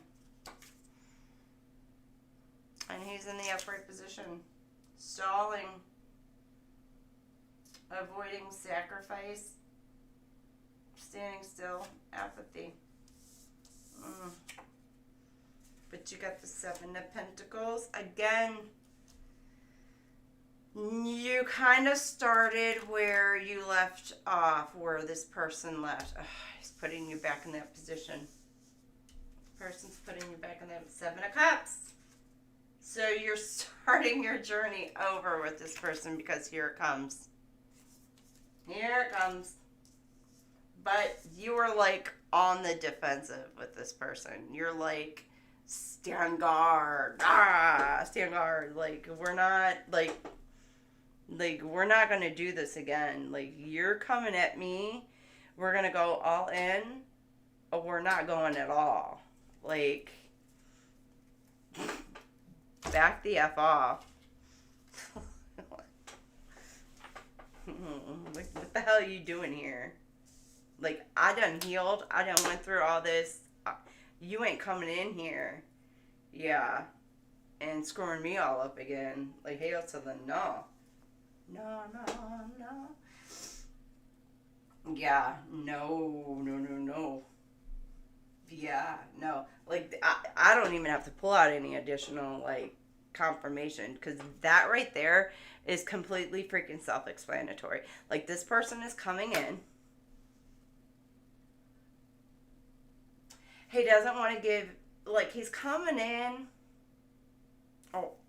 A: And he's in the upright position. Stalling. Avoiding sacrifice. Standing still. Apathy. But you got the 7 of Pentacles. Again, you kind of started where you left off, where this person left. He's putting you back in that position. Person's putting you back in that 7 of Cups. So you're starting your journey over with this person, because here it comes. Here it comes. But you are like on the defensive with this person. You're like, stand guard. Stand guard. Like, we're not going to do this again. Like, you're coming at me. We're going to go all in, or we're not going at all. Like, back the F off. What the hell are you doing here? Like, I done healed. I done went through all this. You ain't coming in here. Yeah. And screwing me all up again. Like, hail to the no. No. Yeah. No. Yeah. No. Like, I don't even have to pull out any additional, like, confirmation, because that right there is completely freaking self-explanatory. Like, this person is coming in. He doesn't want to give, like, he's coming in,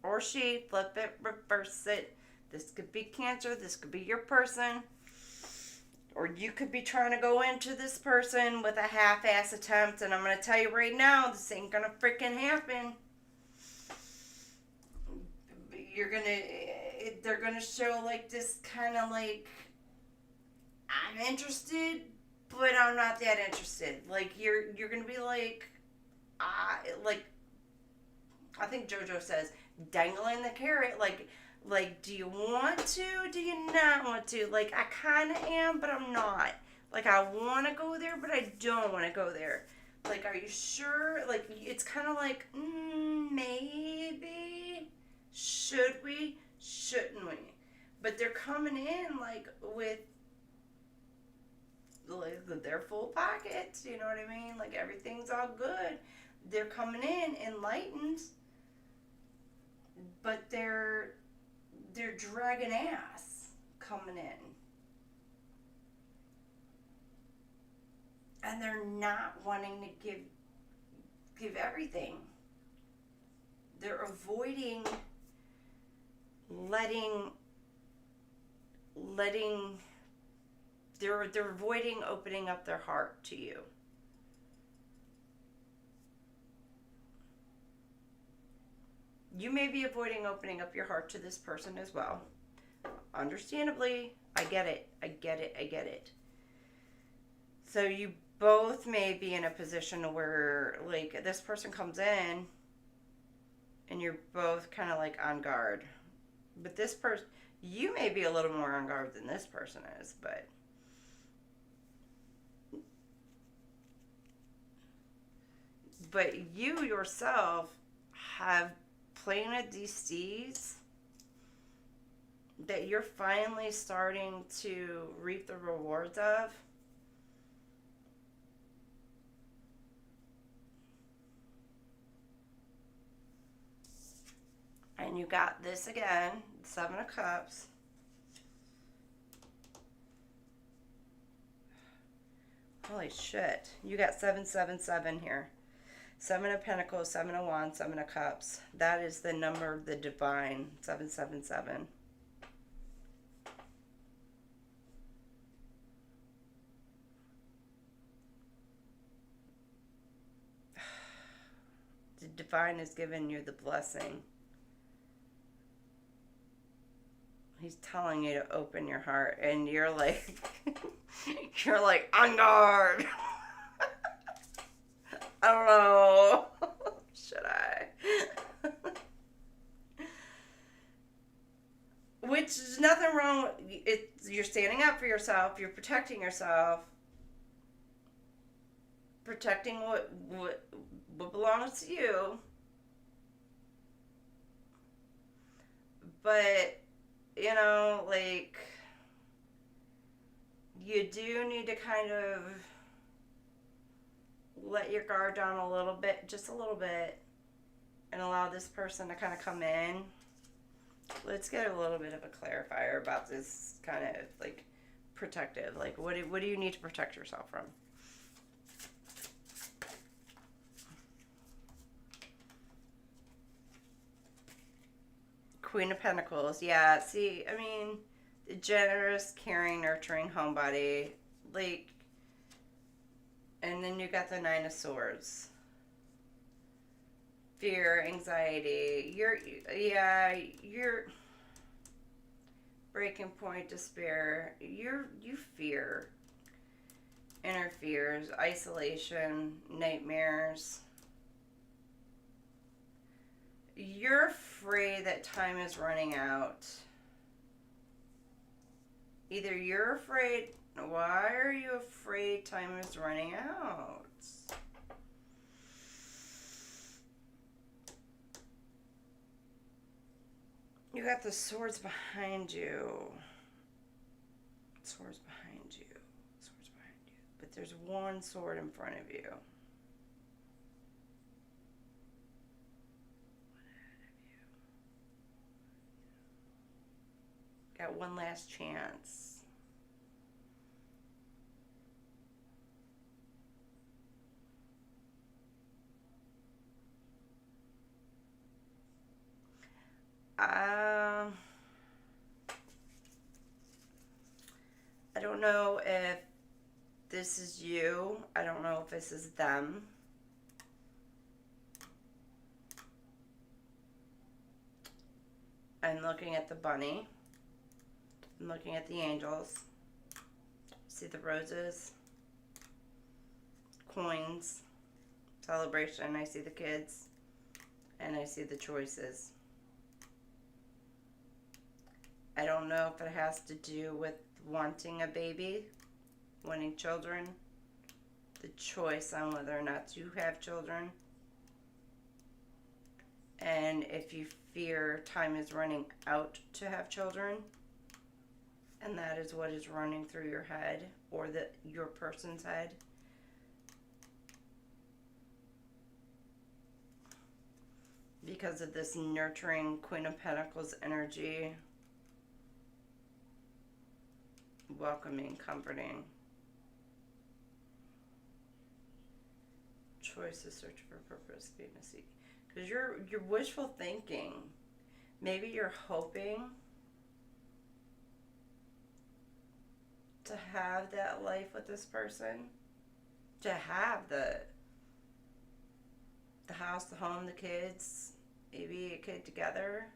A: or she, flip it, reverse it. This could be Cancer, this could be your person. Or you could be trying to go into this person with a half-ass attempt, and I'm going to tell you right now, this ain't going to freaking happen. They're going to show, like, this kind of, like, I'm interested, but I'm not that interested. Like, you're going to be like, I think JoJo says, dangling the carrot, like, do you want to? Do you not want to? Like, I kind of am, but I'm not. Like, I want to go there, but I don't want to go there. Like, are you sure? Like, it's kind of like, maybe. Should we? Shouldn't we? But they're coming in, like, with their full pockets. You know what I mean? Like, everything's all good. They're coming in enlightened, but they're dragging ass coming in. And they're not wanting to give everything. They're avoiding they're avoiding opening up their heart to you. You may be avoiding opening up your heart to this person as well. Understandably, I get it. So you both may be in a position where, like, this person comes in and you're both kind of, like, on guard. But this person, you may be a little more on guard than this person is, but you yourself have planted these seeds that you're finally starting to reap the rewards of. And you got this again, 7 of Cups. Holy shit. You got 777 here. 7 of Pentacles, 7 of Wands, 7 of Cups. That is the number of the divine, 777. The divine has given you the blessing. He's telling you to open your heart, and you're like, you're like, on guard. I don't know. Should I? Which is nothing wrong. You're standing up for yourself. You're protecting yourself. Protecting what belongs to you. But, you know, like, you do need to kind of let your guard down a little bit, just a little bit, and allow this person to kind of come in. Let's get a little bit of a clarifier about this kind of, like, protective. Like, what do you need to protect yourself from? Queen of Pentacles. Yeah, see, I mean, the generous, caring, nurturing homebody. Like, and then you got the 9 of Swords. Fear, anxiety. You're breaking point, despair. You fear. Inner fears, isolation, nightmares. You're afraid that time is running out. Either you're afraid. Why are you afraid time is running out? You got the swords behind you. Swords behind you. Swords behind you. But there's one sword in front of you. One ahead of you. Got one last chance. I don't know if this is you. I don't know if this is them. I'm looking at the bunny. I'm looking at the angels. See the roses, coins, celebration. I see the kids, and I see the choices. I don't know if it has to do with wanting a baby, wanting children, the choice on whether or not to have children, and if you fear time is running out to have children, and that is what is running through your head or your person's head. Because of this nurturing Queen of Pentacles energy, welcoming, comforting. Choices, search for purpose, being a seek. Because you're wishful thinking. Maybe you're hoping to have that life with this person, to have the house, the home, the kids, maybe a kid together.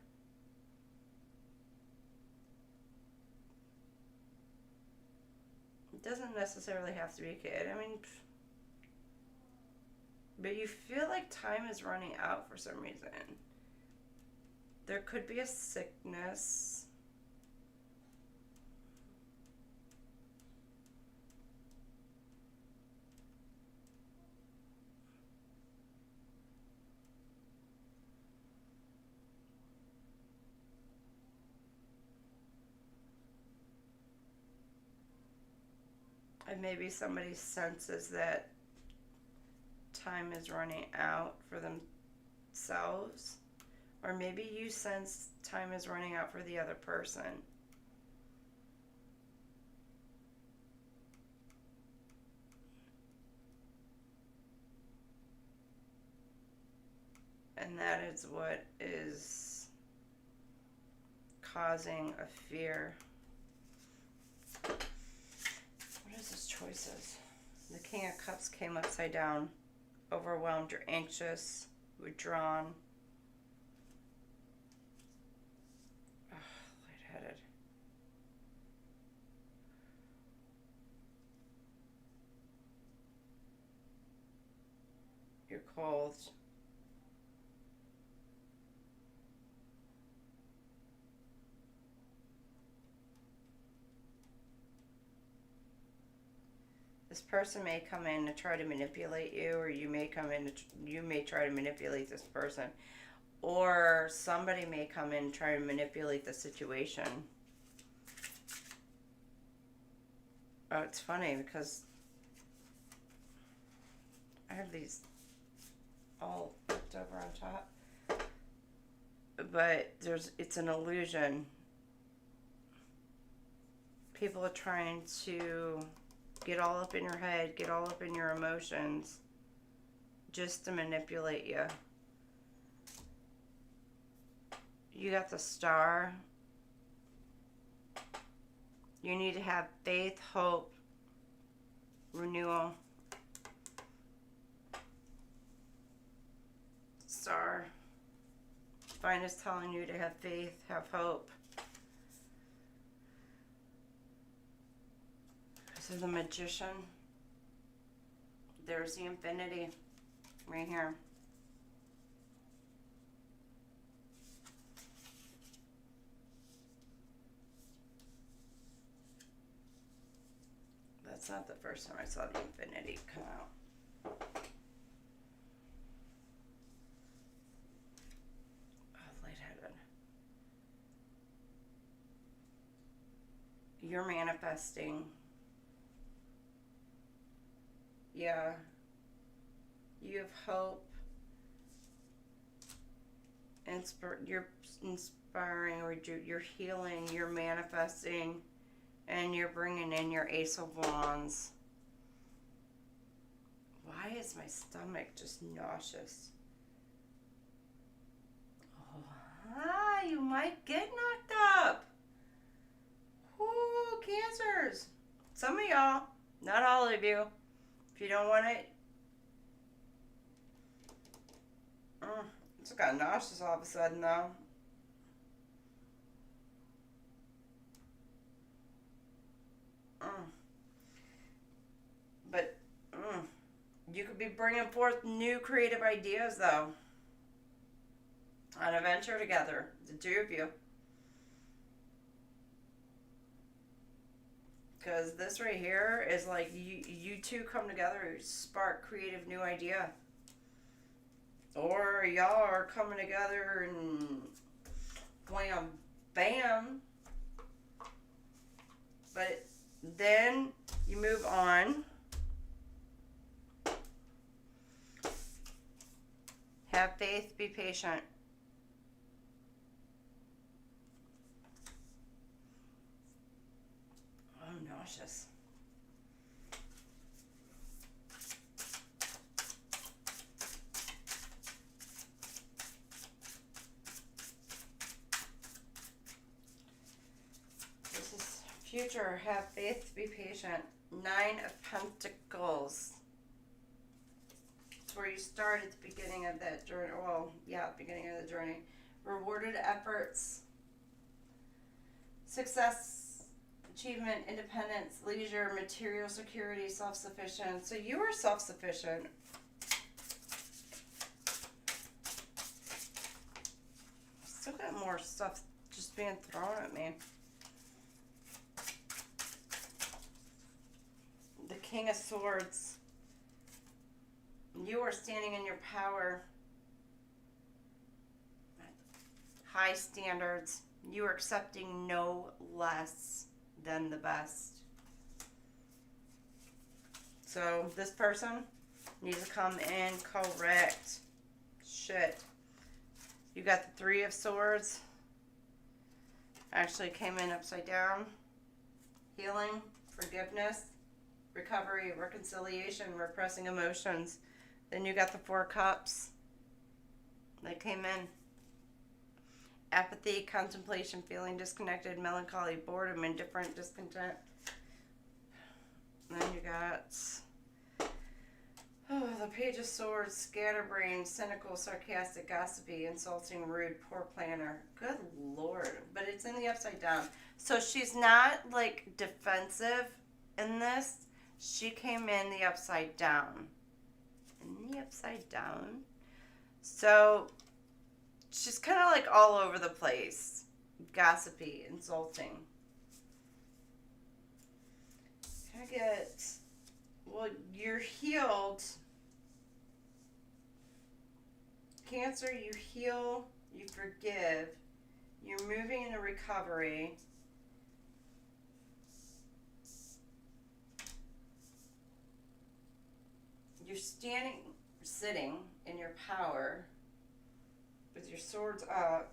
A: It doesn't necessarily have to be a kid. I mean, but you feel like time is running out for some reason. There could be a sickness. And maybe somebody senses that time is running out for themselves. Or maybe you sense time is running out for the other person. And that is what is causing a fear. What is this choices? The King of Cups came upside down. Overwhelmed, you're anxious, withdrawn. Lightheaded. You're cold. This person may come in to try to manipulate you, or you may try to manipulate this person, or somebody may come in and try to manipulate the situation. Oh, it's funny because I have these all flipped over on top, but it's an illusion. People are trying to get all up in your head, get all up in your emotions, just to manipulate you. You got the Star. You need to have faith, hope, renewal. Star. Divine is telling you to have faith, have hope. So the Magician, there's the Infinity right here. That's not the first time I saw the Infinity come out. Oh, lightheaded. You're manifesting. Yeah, you have hope. You're inspiring, you're healing, you're manifesting, and you're bringing in your Ace of Wands. Why is my stomach just nauseous? Oh, you might get knocked up. Ooh, Cancers. Some of y'all, not all of you. If you don't want it, just got nauseous all of a sudden though. But you could be bringing forth new creative ideas though on a venture together, the two of you. Because this right here is like you two come together, spark creative new idea. Or y'all are coming together and wham, bam. But then you move on. Have faith, be patient. I'm nauseous. This is future. Have faith, be patient. 9 of Pentacles. It's where you start at the beginning of that journey. Well, yeah, beginning of the journey. Rewarded efforts. Success, achievement, independence, leisure, material security, self-sufficient. So you are self-sufficient. Still got more stuff just being thrown at me. The King of Swords. You are standing in your power. High standards. You are accepting no less than the best. So this person needs to come in correct. Shit. You got the 3 of Swords. Actually came in upside down. Healing, forgiveness, recovery, reconciliation, repressing emotions. Then you got the 4 Cups. They came in. Apathy, contemplation, feeling disconnected, melancholy, boredom, indifferent, discontent. And then you got the Page of Swords, scatterbrained, cynical, sarcastic, gossipy, insulting, rude, poor planner. Good Lord. But it's in the upside down. So she's not like defensive in this. She came in the upside down. In the upside down. So she's kind of like all over the place. Gossipy, insulting. I get, well, you're healed. Cancer, you heal, you forgive. You're moving into recovery. You're sitting in your power with your swords up.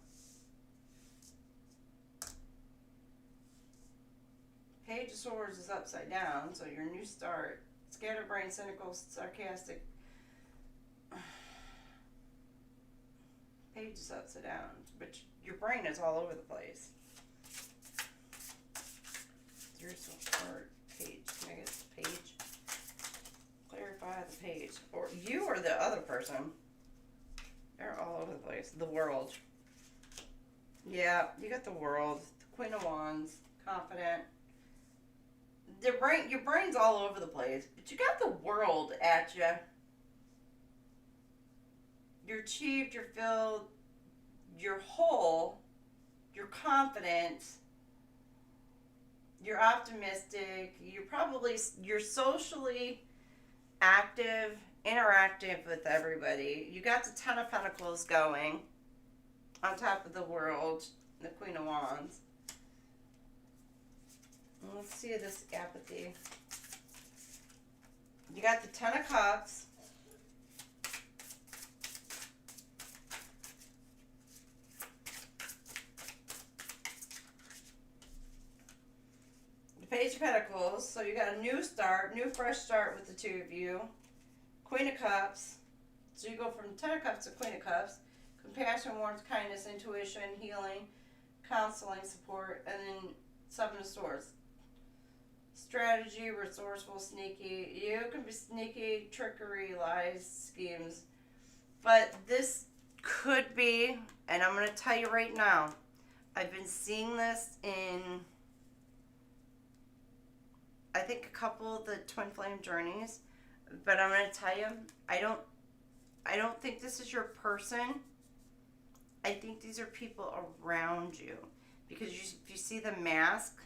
A: Page of Swords is upside down, so your new start. Scatterbrained, cynical, sarcastic. Page is upside down, but your brain is all over the place. Here's some card. Page. Can I get the page? Clarify the page. Or you or the other person. They're all over the place. The World. Yeah, you got the World. The Queen of Wands. Confident. Your brain's all over the place, but you got the World at you. You're achieved, you're filled, you're whole, you're confident, you're optimistic, you're socially active, interactive with everybody. You got the 10 of Pentacles going on top of the World, the Queen of Wands. Let's see this apathy. You got the 10 of Cups. Pentacles. So you got a new start, new fresh start with the two of you. Queen of Cups. So you go from 10 of Cups to Queen of Cups. Compassion, warmth, kindness, intuition, healing, counseling, support, and then 7 of Swords. Strategy, resourceful, sneaky. You can be sneaky, trickery, lies, schemes. But this could be, and I'm going to tell you right now, I've been seeing this in, I think, a couple of the twin flame journeys. But I'm going to tell you, I don't think this is your person. I think these are people around you. Because if you see the mask,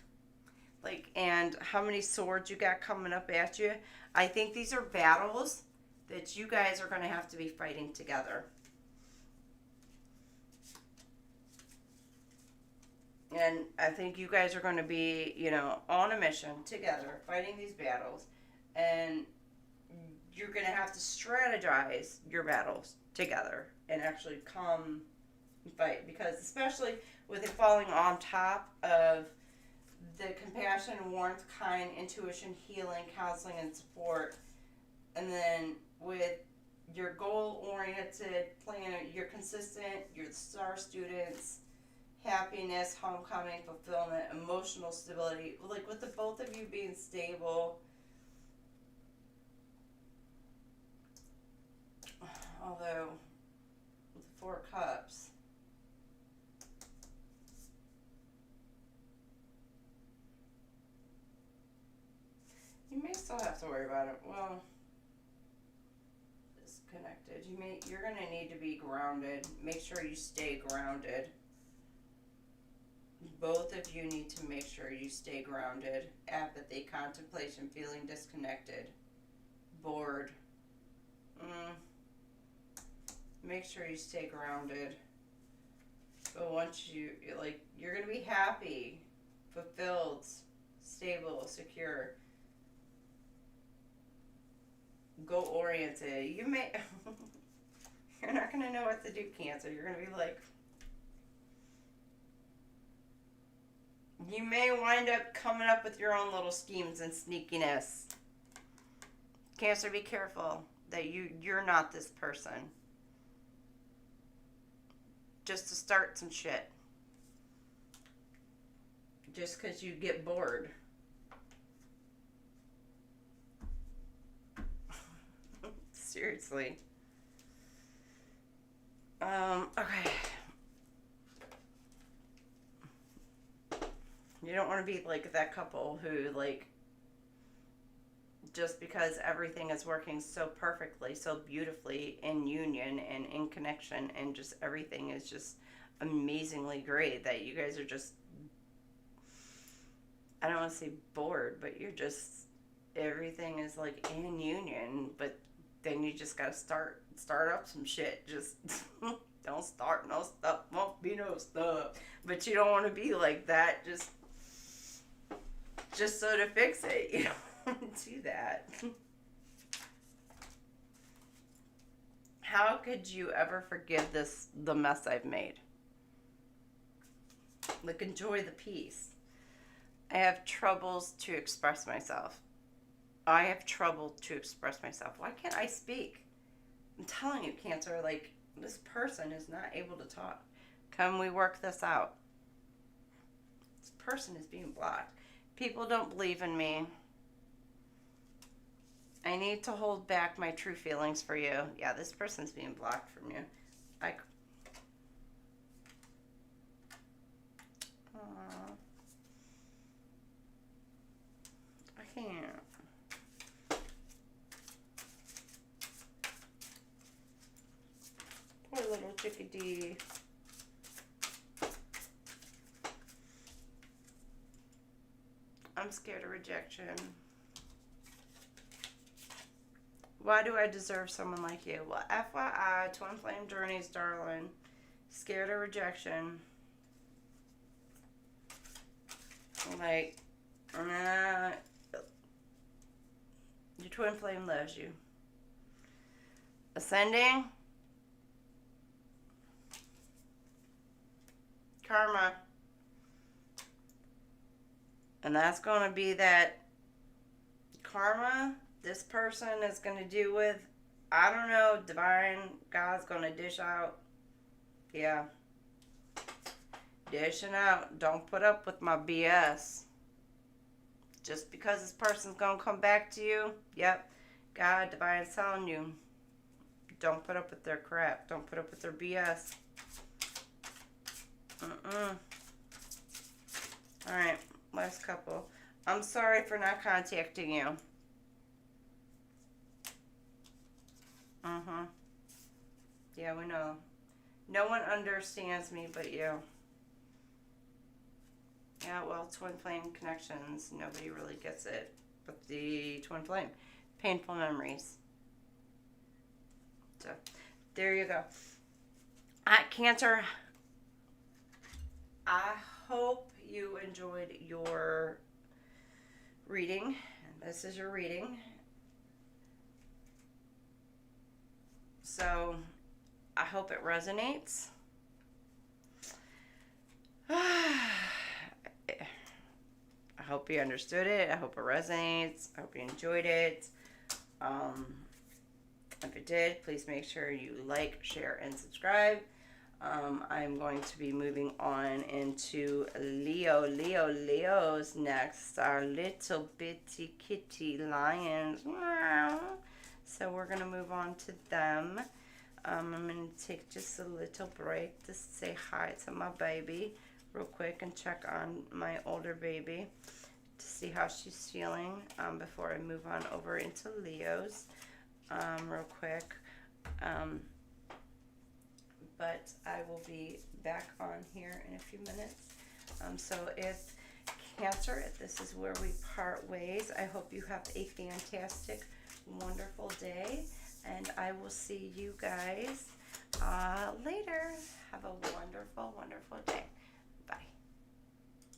A: like, and how many swords you got coming up at you, I think these are battles that you guys are going to have to be fighting together. And I think you guys are going to be, you know, on a mission together, fighting these battles. And you're going to have to strategize your battles together and actually come and fight. Because especially with it falling on top of the compassion, warmth, kind, intuition, healing, counseling, and support. And then with your goal-oriented plan, you're consistent, you're the star students, happiness, homecoming, fulfillment, emotional stability. Like with the both of you being stable. Although, with the 4 of Cups, you may still have to worry about it. Well, disconnected. You're going to need to be grounded. Make sure you stay grounded. Both of you need to make sure you stay grounded. Apathy, contemplation, feeling disconnected, bored. Make sure you stay grounded. But once you're going to be happy, fulfilled, stable, secure, goal-oriented. You're not going to know what to do, Cancer. You're going to be like, you may wind up coming up with your own little schemes and sneakiness. Cancer, be careful that you're not this person. Just to start some shit. Just because you get bored. Seriously. Okay. You don't want to be like that couple who, like, just because everything is working so perfectly, so beautifully in union and in connection, and just everything is just amazingly great, that you guys are just, I don't want to say bored, but you're just, everything is like in union, but then you just got to start up some shit. Just don't start no stuff, won't be no stuff. But you don't want to be like that, just so to fix it, you know. Do that. How could you ever forgive the mess I've made? Like, enjoy the peace. I have troubles to express myself. Why can't I speak? I'm telling you, Cancer, like, this person is not able to talk. Can we work this out? This person is being blocked. People don't believe in me. I need to hold back my true feelings for you. Yeah, this person's being blocked from you. I can't. Poor little chickadee. I'm scared of rejection. Why do I deserve someone like you? Well, FYI, twin flame journeys, darling. Scared of rejection. Like, your twin flame loves you. Ascending. Karma. And that's going to be that karma this person is going to deal with. I don't know. Divine God's going to dish out. Yeah. Dishing out. Don't put up with my BS. Just because this person's going to come back to you. Yep. God, Divine's telling you. Don't put up with their crap. Don't put up with their BS. Alright, last couple. I'm sorry for not contacting you. Yeah, we know. No one understands me but you. Yeah, well, twin flame connections. Nobody really gets it. But the twin flame. Painful memories. So, there you go. Cancer, I hope you enjoyed your reading. This is your reading. So, I hope it resonates. I hope you understood it. I hope it resonates. I hope you enjoyed it. If it did, please make sure you like, share, and subscribe. I'm going to be moving on into Leo's next. Our little bitty kitty lions. So we're going to move on to them. I'm going to take just a little break to say hi to my baby real quick and check on my older baby to see how she's feeling before I move on over into Leo's real quick. But I will be back on here in a few minutes. So if Cancer, if this is where we part ways, I hope you have a fantastic, wonderful day. And I will see you guys later. Have a wonderful, wonderful day.